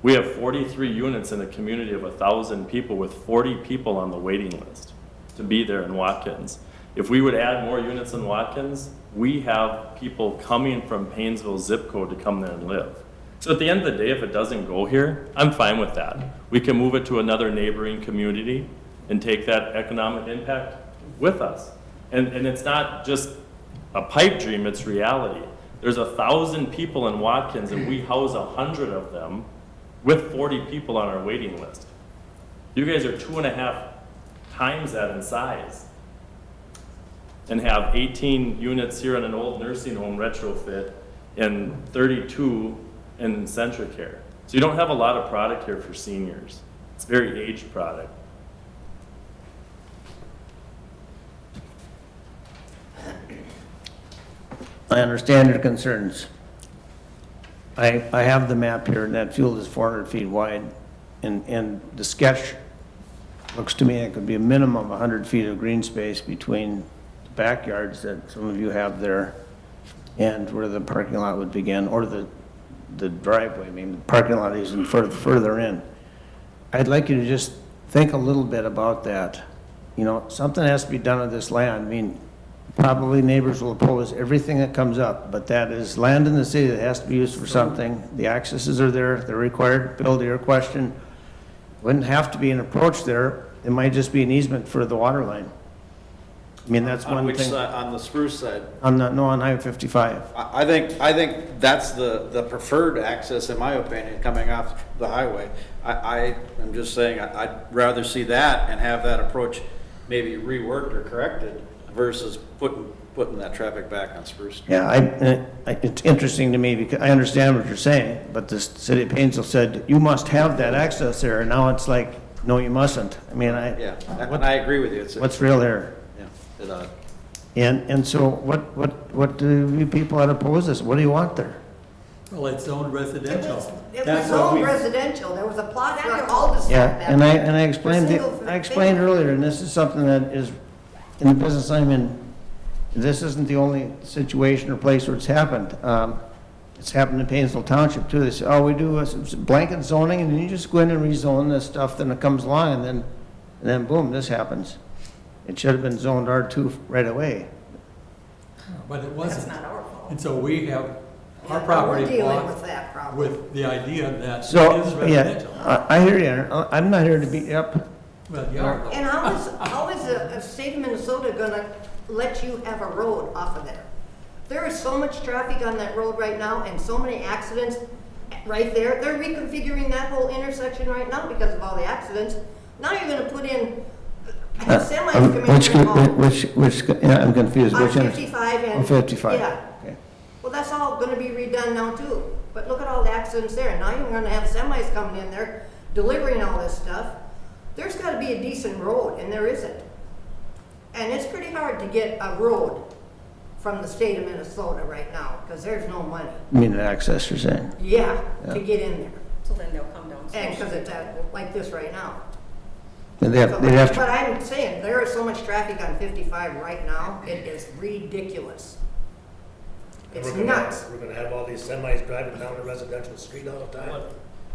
We have 43 units in a community of 1,000 people with 40 people on the waiting list to be there in Watkins. If we would add more units in Watkins, we have people coming from Painesville zip code to come there and live. So at the end of the day, if it doesn't go here, I'm fine with that. We can move it to another neighboring community and take that economic impact with us. And it's not just a pipe dream, it's reality. There's 1,000 people in Watkins and we house 100 of them with 40 people on our waiting list. You guys are 2.5 times that in size and have 18 units here in an old nursing home retrofit and 32 in Centricare. So you don't have a lot of product here for seniors. It's very aged product. I understand your concerns. I have the map here, and that field is 400 feet wide, and the sketch looks to me like it could be a minimum of 100 feet of green space between the backyards that some of you have there and where the parking lot would begin, or the driveway. I mean, the parking lot is further in. I'd like you to just think a little bit about that. You know, something has to be done with this land. I mean, probably neighbors will oppose everything that comes up, but that is land in the city that has to be used for something. The accesses are there, they're required. Bill, to your question, wouldn't have to be an approach there. It might just be an easement for the water line. I mean, that's On one which thing. side, on the Spruce side? On Highway 55. I think that's the preferred access, in my opinion, coming off the highway. I'm just saying, I'd rather see that and have that approach maybe reworked or corrected versus putting that traffic back on Spruce Street. Yeah, it's interesting to me because I understand what you're saying, but the city of Painesville said, you must have that access there, and now it's like, no, you mustn't. I mean, Yeah, and I agree with you. It's, what's real there? yeah, And so what do you people that oppose this, what do you want there? Well, it's zoned residential. It was That's what all we- residential, there was a plot for all the Yeah, back and there. I explained, For single I explained family. earlier, and this is something that is, in the business I'm in, this isn't the only situation or place where it's happened. It's happened in Painesville Township too. They say, oh, we do a blanket zoning, and then you just go in and rezone this stuff, then it comes along, and then boom, this happens. It should have been zoned R2 right away. But it wasn't. That's not our fault. And so we have our Yeah, property we're dealing with blocked that problem. with the idea that it is So, yeah, residential. I hear you. I'm not here to beat you up. Well, you are. And how is the state of Minnesota gonna let you have a road off of there? There is so much traffic on that road right now and so many accidents right there. They're reconfiguring that whole intersection right now because of all the accidents. Now you're gonna put in semis coming Which, yeah, I'm confused. on Which one? 55 and. On 55. Yeah. Okay. Well, that's all gonna be redone now too. But look at all the accidents there. Now you're gonna have semis coming in there delivering all this stuff. There's gotta be a decent road, and there isn't. And it's pretty hard to get a road from the state of Minnesota right now, because there's no money. You mean the access, you're saying? Yeah, Yeah. to get in there. So then they'll come down. And because it's like this right now. And they have But to, I'm saying, there is so much traffic on 55 right now, it is ridiculous. It's nuts. We're gonna have all these semis driving down the residential street all the time.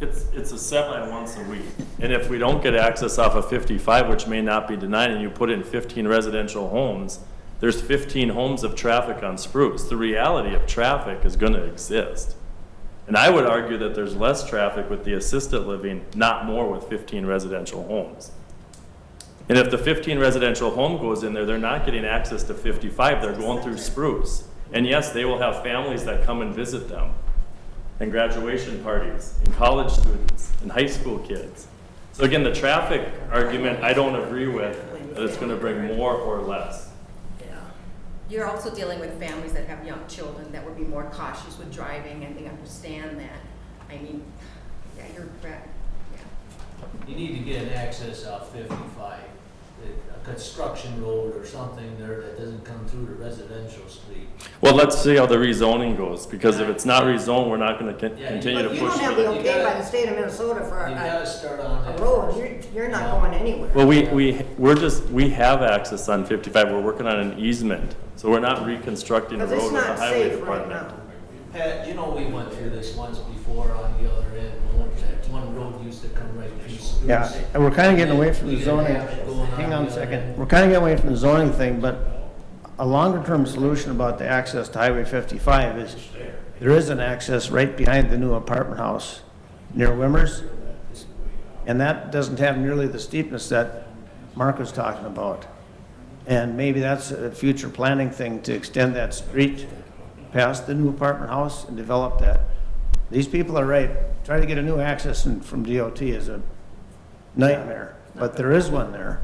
It's a semi once a week. And if we don't get access off of 55, which may not be denied, and you put in 15 residential homes, there's 15 homes of traffic on Spruce. The reality of traffic is going to exist. And I would argue that there's less traffic with the assisted living, not more with 15 residential homes. And if the 15 residential home goes in there, they're not getting access to 55, they're going through Spruce. And yes, they will have families that come and visit them, and graduation parties, and college students, and high school kids. So again, the traffic argument, I don't agree with, that it's gonna bring more or less. You're also dealing with families that have young children that would be more cautious with driving, and they understand that. I mean, yeah, you're correct, yeah. You need to get an access off 55, a construction road or something there that doesn't come through the residential street. Well, let's see how the rezoning goes, because if it's not rezoned, we're not gonna continue to But you push don't have for the it. okay by the state of Minnesota for You gotta start on a that. road. first. You're not going anywhere. Well, we have access on 55, we're working on an easement, so we're not reconstructing a Because it's road with the not highway safe right department. now. Pat, you know, we went through this once before on the other end, that one road used to come right through Spruce. yeah, and we're kind of getting away from the We didn't zoning. have it going Hang on a the other second. end. We're kind of getting away from the zoning thing, but a longer-term solution about the access to Highway 55 is there is an access right behind the new apartment house near Wimmers. And that doesn't have nearly the steepness that Mark was talking about. And maybe that's a future planning thing to extend that street past the new apartment house and develop that. These people are right. Try to get a new access from DOT is a nightmare, but there is one there.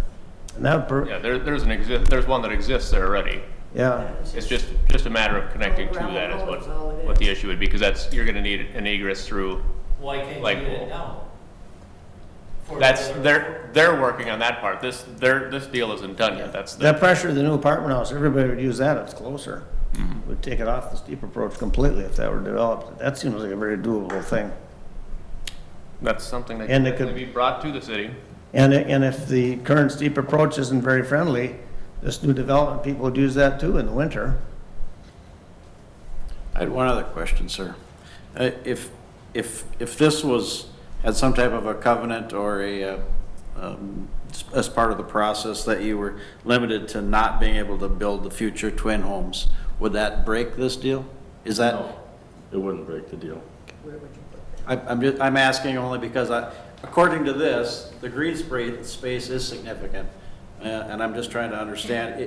And that, Yeah, there's one that exists there already. yeah, It's just a matter of connecting to that is what the issue would be, because you're gonna need an egress through. Why can't you Like, get it now? They're working on that part. This deal isn't done yet. that pressure of the new apartment house, everybody would use that, it's closer. Would take it off the steep approach completely if that were developed. That seems like a very doable thing. That's something that And can it could- definitely be brought to the city. And if the current steep approach isn't very friendly, this new development, people would use that too in the winter. I had one other question, sir. If this had some type of a covenant or as part of the process that you were limited to not being able to build the future twin homes, would that break this deal? Is that? No, it wouldn't break the deal. I'm asking only because according to this, the green space is significant. And I'm just trying to understand,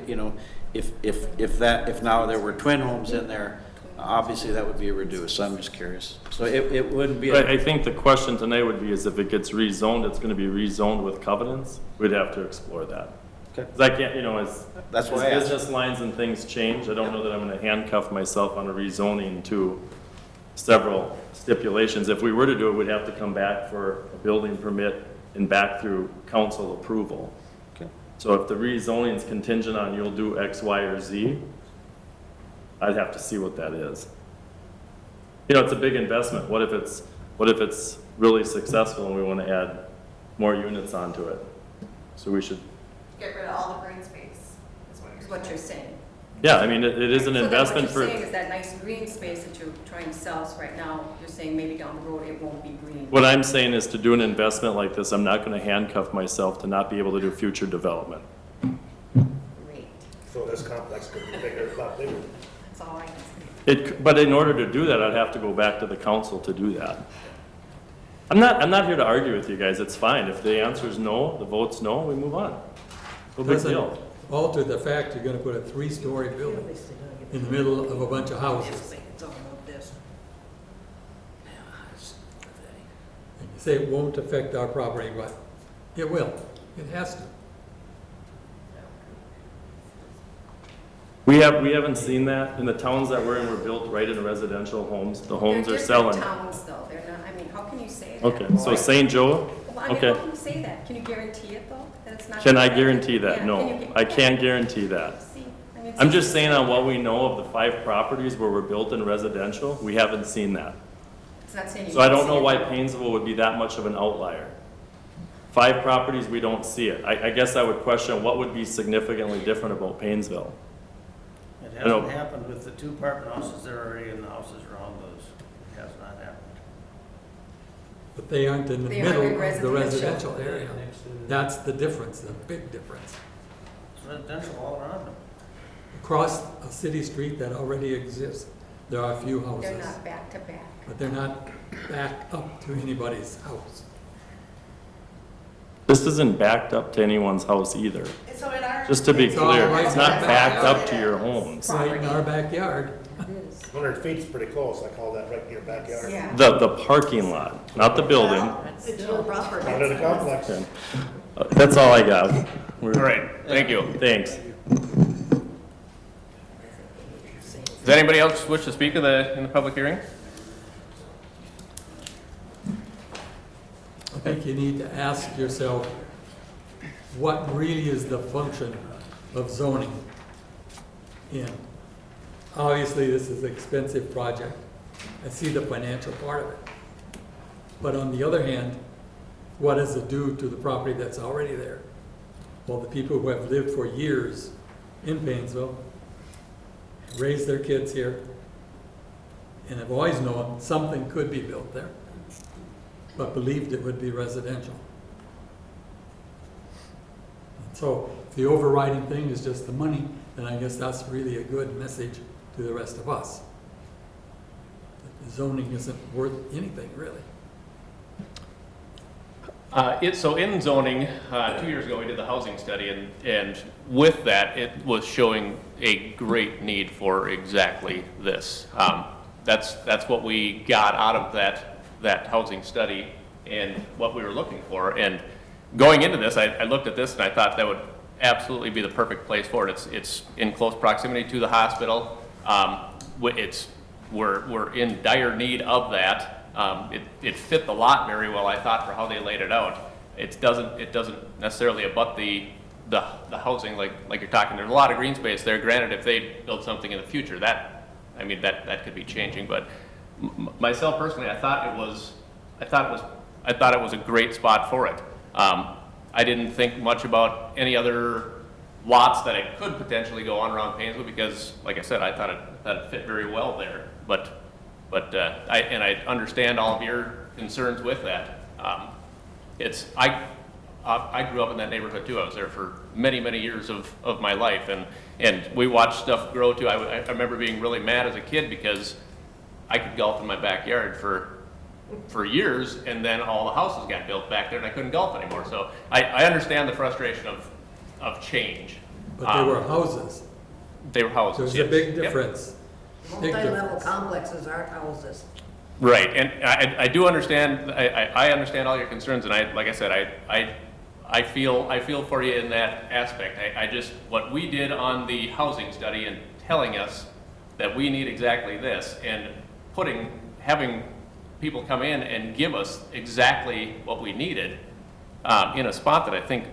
if now there were twin homes in there, obviously that would be reduced, so I'm just curious. So it wouldn't be. But I think the question tonight would be is if it gets rezoned, it's gonna be rezoned with covenants. We'd have to explore that. Okay. 'Cause I can't, you know, That's as why I asked. business lines and things change, I don't know that I'm gonna handcuff myself on a rezoning to several stipulations. If we were to do it, we'd have to come back for a building permit and back through council approval. Okay. So if the rezoning is contingent on you'll do X, Y, or Z, I'd have to see what that is. You know, it's a big investment. What if it's really successful and we want to add more units onto it? So we should, Get rid of all the green space, is what you're saying. yeah, I mean, it is an So then investment what for. you're saying is that nice green space that you're trying to sell us right now, you're saying maybe down the road it won't be green. What I'm saying is to do an investment like this, I'm not going to handcuff myself to not be able to do future development. Great, So this complex could be bigger, a lot bigger. that's all I can say. But in order to do that, I'd have to go back to the council to do that. I'm not here to argue with you guys, it's fine. If the answer is no, the vote's no, we move on. No big Doesn't deal. alter the fact you're gonna put a 3-story building in the middle of a bunch of houses. And you say it won't affect our property, but it will. It has to. We haven't seen that. In the towns that we're in, we're built right into residential homes. The homes are selling. They're different towns though, they're not, I mean, how can you say that? Okay, so St. Joe, Well, I mean, okay. how can you say that? Can you guarantee it though, that it's not? Can I gonna affect- guarantee that? Yeah, No, can you gu- I can't guarantee that. See, I mean, I'm it's- just saying on what we know of the 5 properties where we're built in residential, we haven't seen that. It's not saying you So I can't don't see know it. why Painesville would be that much of an outlier. 5 properties, we don't see it. I guess I would question what would be significantly different about Painesville. It I know. hasn't happened with the 2 apartment houses, they're already in the houses around those. It has not happened. But they aren't in the They aren't middle in of the residential. residential area. That's the difference, the big difference. It's residential all around them. Across a city street that already exists, there are a few They're houses, not back to back. but they're not back up to anybody's house. This isn't backed up to anyone's house either. So in our. Just to be It's all clear, right it's not in the backed up backyard. to your homes. Right in our backyard. 100 feet's pretty close, I call that right in your backyard. Yeah. The parking lot, not the building. It's your property. Under the complex. Okay. That's all I got. All right, thank you. Thanks. Does anybody else wish to speak in the public hearing? I think you need to ask yourself, what really is the function of zoning? And obviously, this is an expensive project. I see the financial part of it. But on the other hand, what does it do to the property that's already there? Well, the people who have lived for years in Painesville, raised their kids here, and have always known something could be built there, but believed it would be residential. So if the overriding thing is just the money, then I guess that's really a good message to the rest of us. That the zoning isn't worth anything, really. So in zoning, 2 years ago, we did the housing study, and with that, it was showing a great need for exactly this. That's what we got out of that housing study and what we were looking for. And going into this, I looked at this and I thought that would absolutely be the perfect place for it. It's in close proximity to the hospital. We're in dire need of that. It fit the lot very well, I thought, for how they laid it out. It doesn't necessarily abut the housing like you're talking. There's a lot of green space there. Granted, if they build something in the future, that could be changing. But myself personally, I thought it was a great spot for it. I didn't think much about any other lots that it could potentially go on around Painesville because, like I said, I thought it fit very well there. But I understand all of your concerns with that. I grew up in that neighborhood too. I was there for many, many years of my life, and we watched stuff grow too. I remember being really mad as a kid because I could golf in my backyard for years, and then all the houses got built back there, and I couldn't golf anymore. So I understand the frustration of change. But they were houses. They were houses. There's a big Yep. difference. Big Multi-level difference. complexes aren't houses. Right, and I do understand. I understand all your concerns, and like I said, I feel for you in that aspect. I just, what we did on the housing study and telling us that we need exactly this, and having people come in and give us exactly what we needed, in a spot that I think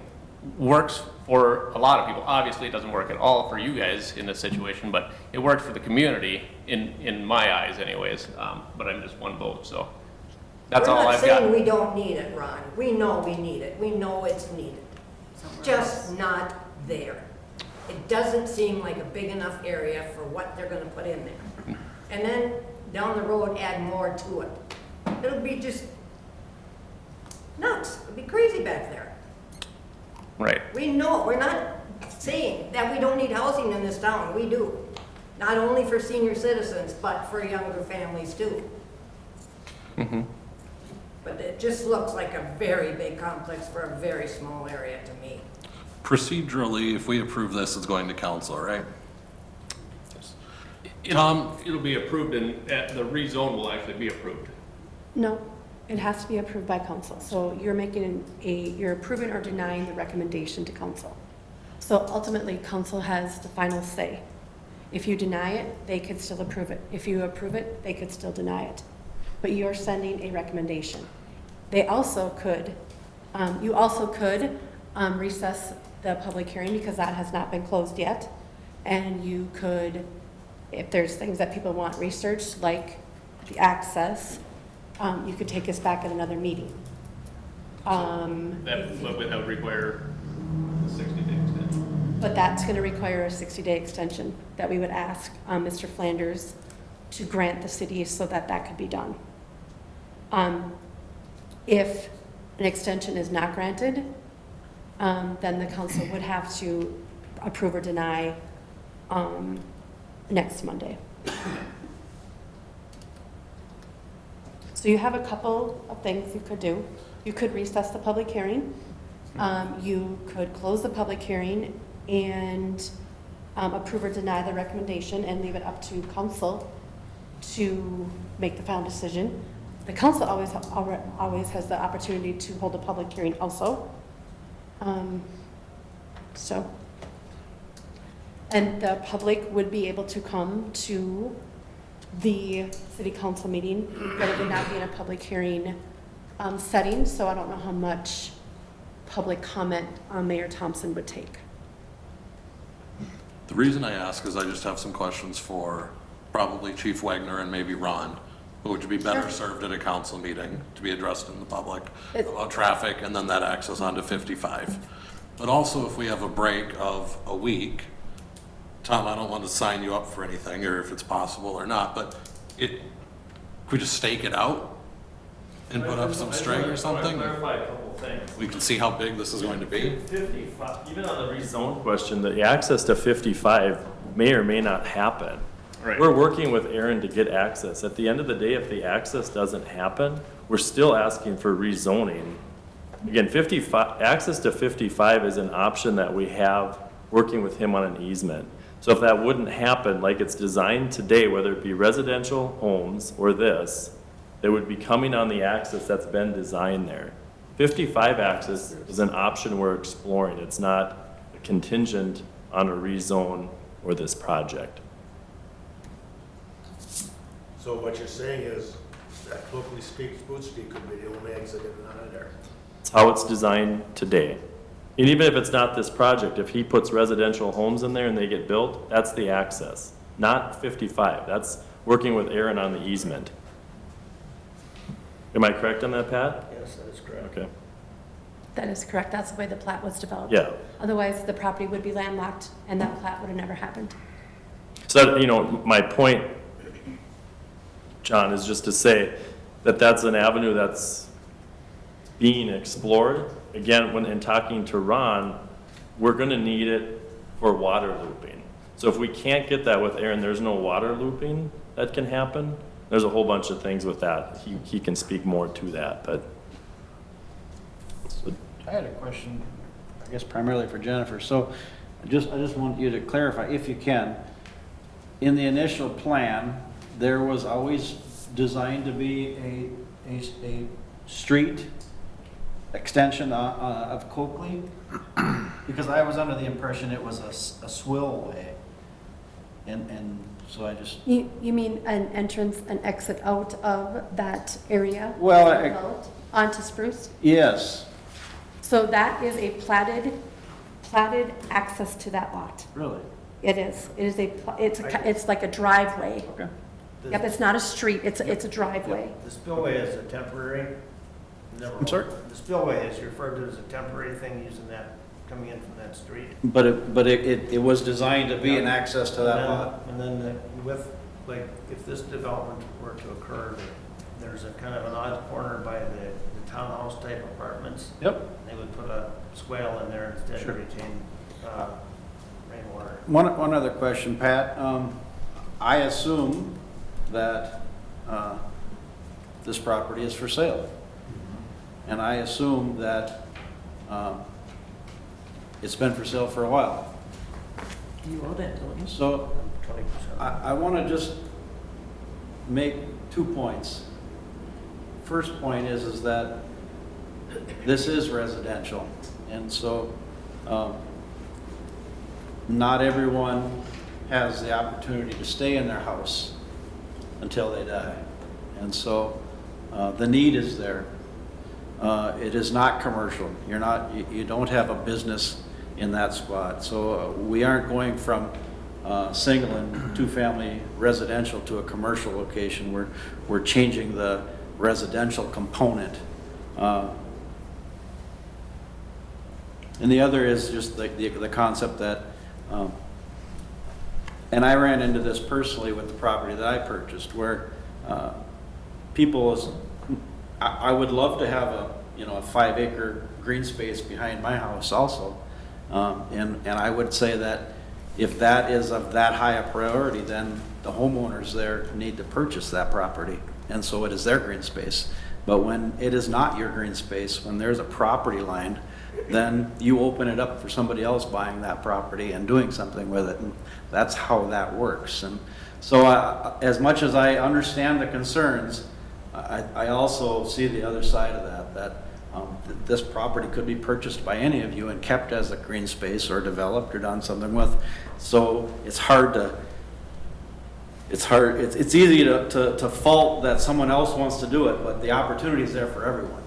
works for a lot of people. Obviously, it doesn't work at all for you guys in this situation, but it worked for the community in my eyes anyways. But I'm just one vote, so that's all I've We're not saying got. we don't need it, Ron. We know we need it. We know it's needed. Just not there. It doesn't seem like a big enough area for what they're gonna put in there. And then down the road, add more to it. It'll be just nuts. It'll be crazy back there. Right. We know, we're not saying that we don't need housing in this town. We do. Not only for senior citizens, but for younger families too. Mm-hmm. But it just looks like a very big complex for a very small area to me. Procedurally, if we approve this, it's going to council, right? It'll be approved and the rezone will actually be approved. No, it has to be approved by council. So you're making you're approving or denying the recommendation to council. So ultimately, council has the final say. If you deny it, they could still approve it. If you approve it, they could still deny it. But you're sending a recommendation. They also could, you also could recess the public hearing because that has not been closed yet. And you could, if there's things that people want researched, like the access, you could take us back at another meeting. That would require a 60-day extension. But that's going to require a 60-day extension that we would ask Mr. Flanders to grant the city so that that could be done. If an extension is not granted, then the council would have to approve or deny next Monday. So you have a couple of things you could do. You could recess the public hearing. You could close the public hearing and approve or deny the recommendation and leave it up to council to make the final decision. The council always has the opportunity to hold a public hearing also. And the public would be able to come to the city council meeting, but it would not be in a public hearing setting, so I don't know how much public comment Mayor Thompson would take. The reason I ask is I just have some questions for probably Chief Wagner and maybe Ron, who would be better served at a council meeting to be addressed in the public about traffic and then that access onto 55. But also if we have a break of a week, Tom, I don't want to sign you up for anything or if it's possible or not, but could we just stake it out and put up some string or something? Clarify a couple things. We can see how big this is going to be. 55, even on the rezone question, the access to 55 may or may not happen. Right. We're working with Aaron to get access. At the end of the day, if the access doesn't happen, we're still asking for rezoning. Again, 55, access to 55 is an option that we have working with him on an easement. So if that wouldn't happen like it's designed today, whether it be residential homes or this, they would be coming on the access that's been designed there. 55 access is an option we're exploring. It's not contingent on a rezone or this project. So what you're saying is that locally Spruce Street could be the only exit in and out of there? It's how it's designed today. And even if it's not this project, if he puts residential homes in there and they get built, that's the access, not 55. That's working with Aaron on the easement. Am I correct on that, Pat? Yes, that is correct. Okay. That is correct. That's the way the plat was developed. Yeah. Otherwise, the property would be landlocked and that plat would have never happened. So, you know, my point, John, is just to say that that's an avenue that's being explored. Again, when in talking to Ron, we're going to need it for water looping. So if we can't get that with Aaron, there's no water looping that can happen. There's a whole bunch of things with that. He can speak more to that, but. I had a question, I guess primarily for Jennifer. So I just want you to clarify, if you can, in the initial plan, there was always designed to be a street extension of Coakley? Because I was under the impression it was a swillway. And so I just, You mean an entrance, an exit out of that area? Well, Out onto Spruce? yes, So that is a platted access to that lot. really, It is. It is it's like a driveway. okay. Yep, it's not a street, it's a driveway. The spillway is a temporary, never. I'm sorry? The spillway is referred to as a temporary thing using that, coming in from that street. But it was designed to be an access to that lot. And then with, like, if this development were to occur, there's a kind of an odd corner by the townhouse type apartments. Yep. They would put a swale in there instead Sure. to retain rainwater. One other question, Pat. I assume that this property is for sale. And I assume that it's been for sale for a while. You own it, don't you? So 20%. I want to just make 2 points. First point is that this is residential, and so not everyone has the opportunity to stay in their house until they die. And so the need is there. It is not commercial. You don't have a business in that spot. So we aren't going from single and two-family residential to a commercial location. We're changing the residential component. And the other is just the concept that, and I ran into this personally with the property that I purchased, where I would love to have a 5-acre green space behind my house also. And I would say that if that is of that high a priority, then the homeowners there need to purchase that property. And so it is their green space. But when it is not your green space, when there's a property line, then you open it up for somebody else buying that property and doing something with it. And that's how that works. And so as much as I understand the concerns, I also see the other side of that this property could be purchased by any of you and kept as a green space or developed or done something with. So it's easy to fault that someone else wants to do it, but the opportunity is there for everyone.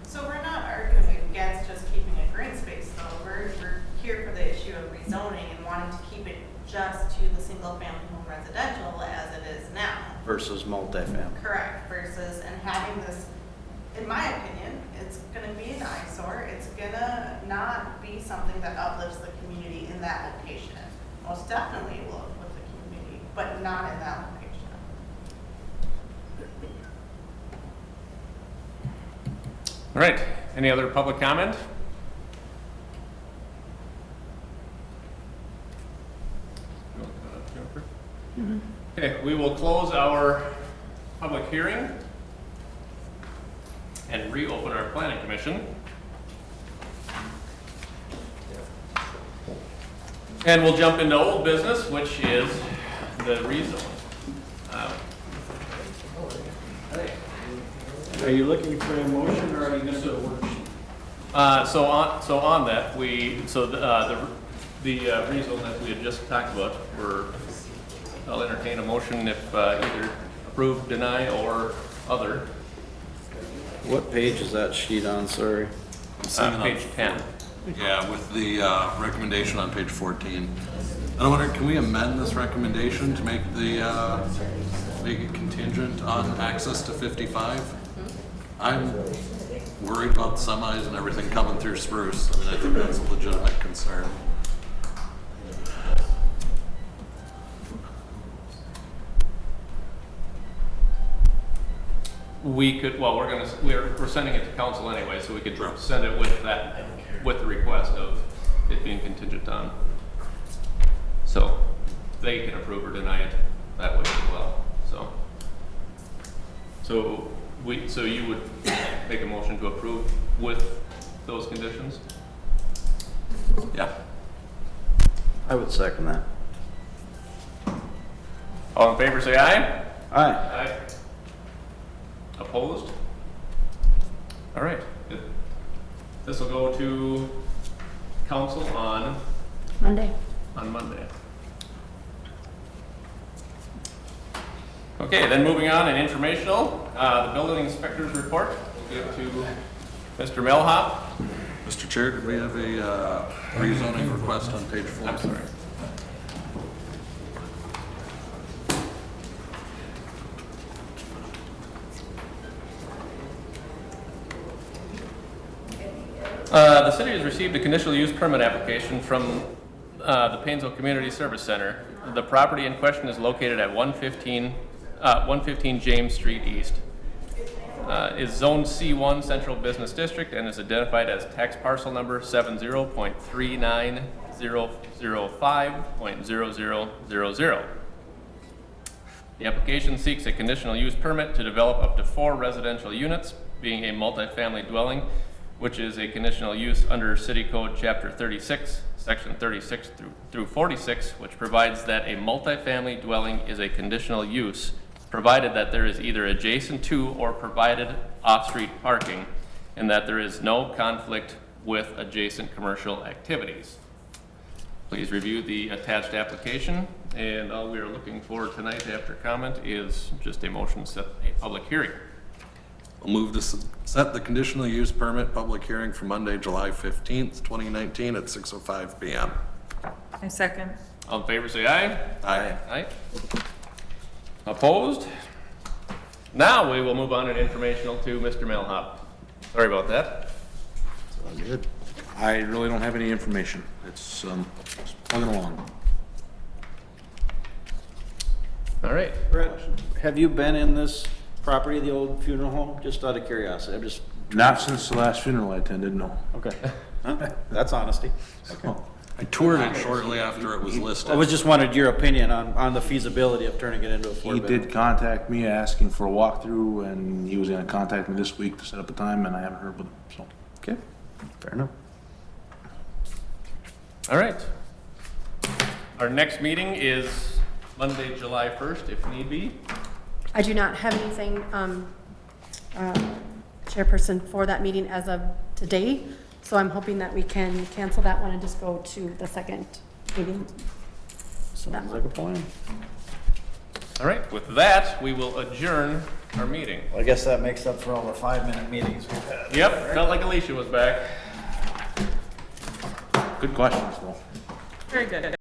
So we're not arguing against just keeping a green space though. We're here for the issue of rezoning and wanting to keep it just to the single family home residential as it is now. Versus multifamily. Correct, versus, and having this, in my opinion, it's gonna be an eyesore. It's gonna not be something that uplifts the community in that location. Most definitely it will uplift the community, but not in that location. All right, any other public comment? Okay, we will close our public hearing and reopen our planning commission. And we'll jump into old business, which is the rezone. Are you looking for a motion or are you going to do a worksheet? So on that, the rezone that we had just talked about, I'll entertain a motion if either approve, deny, or other. What page is that sheet on, sorry? Page 10. Yeah, with the recommendation on page 14. I wonder, can we amend this recommendation to make it contingent on access to 55? I'm worried about the semis and everything coming through Spruce. I mean, I think that's a legitimate concern. We could, well, we're sending it to council anyway, so we could send it with the request of it being contingent on. So they can approve or deny it that way as well, so you would make a motion to approve with those conditions? Yeah. I would second that. All in favor, say aye. Aye. Aye. Opposed? All right, it This will go to council on Monday. Monday. Okay, then moving on and informational, the building inspector's report we'll give to Mr. Melhop. Mr. Chair, did we have a rezoning request on page 4? I'm sorry. The city has received a conditional use permit application from the Painesville Community Service Center. The property in question is located at 115 James Street East. Is Zone C1 Central Business District and is identified as tax parcel number 70.39005.0000. The application seeks a conditional use permit to develop up to 4 residential units, being a multifamily dwelling, which is a conditional use under City Code Chapter 36, Section 36 through 46, which provides that a multifamily dwelling is a conditional use, provided that there is either adjacent to or provided off-street parking, and that there is no conflict with adjacent commercial activities. Please review the attached application, and all we are looking for tonight after comment is just a motion to set a public hearing. I'll move to set the conditional use permit public hearing for Monday, July 15th, 2019 at 6:05 PM. I second. All in favor, say aye. Aye. Aye. Opposed? Now we will move on and informational to Mr. Melhop. Sorry about that. All good. I really don't have any information. It's just plugging along. All right. Brett, have you been in this property, the old funeral home? Just out of curiosity, I'm just. Not since the last funeral I attended, no. Okay. That's honesty. I toured it shortly after it was listed. I was just wanted your opinion on the feasibility of turning it into a He four-bedroom. did contact me asking for a walkthrough, and he was gonna contact me this week to set up a time, and I haven't heard with him, so. Okay, fair enough. All right. Our next meeting is Monday, July 1st, if need be. I do not have anything, chairperson, for that meeting as of today, so I'm hoping that we can cancel that one and just go to the second meeting. So that Sounds like a plan. All right, with that, we will adjourn our meeting. Well, I guess that makes up for all the 5-minute meetings we've had. Yep, felt like Alicia was back. Good questions, though. Very good.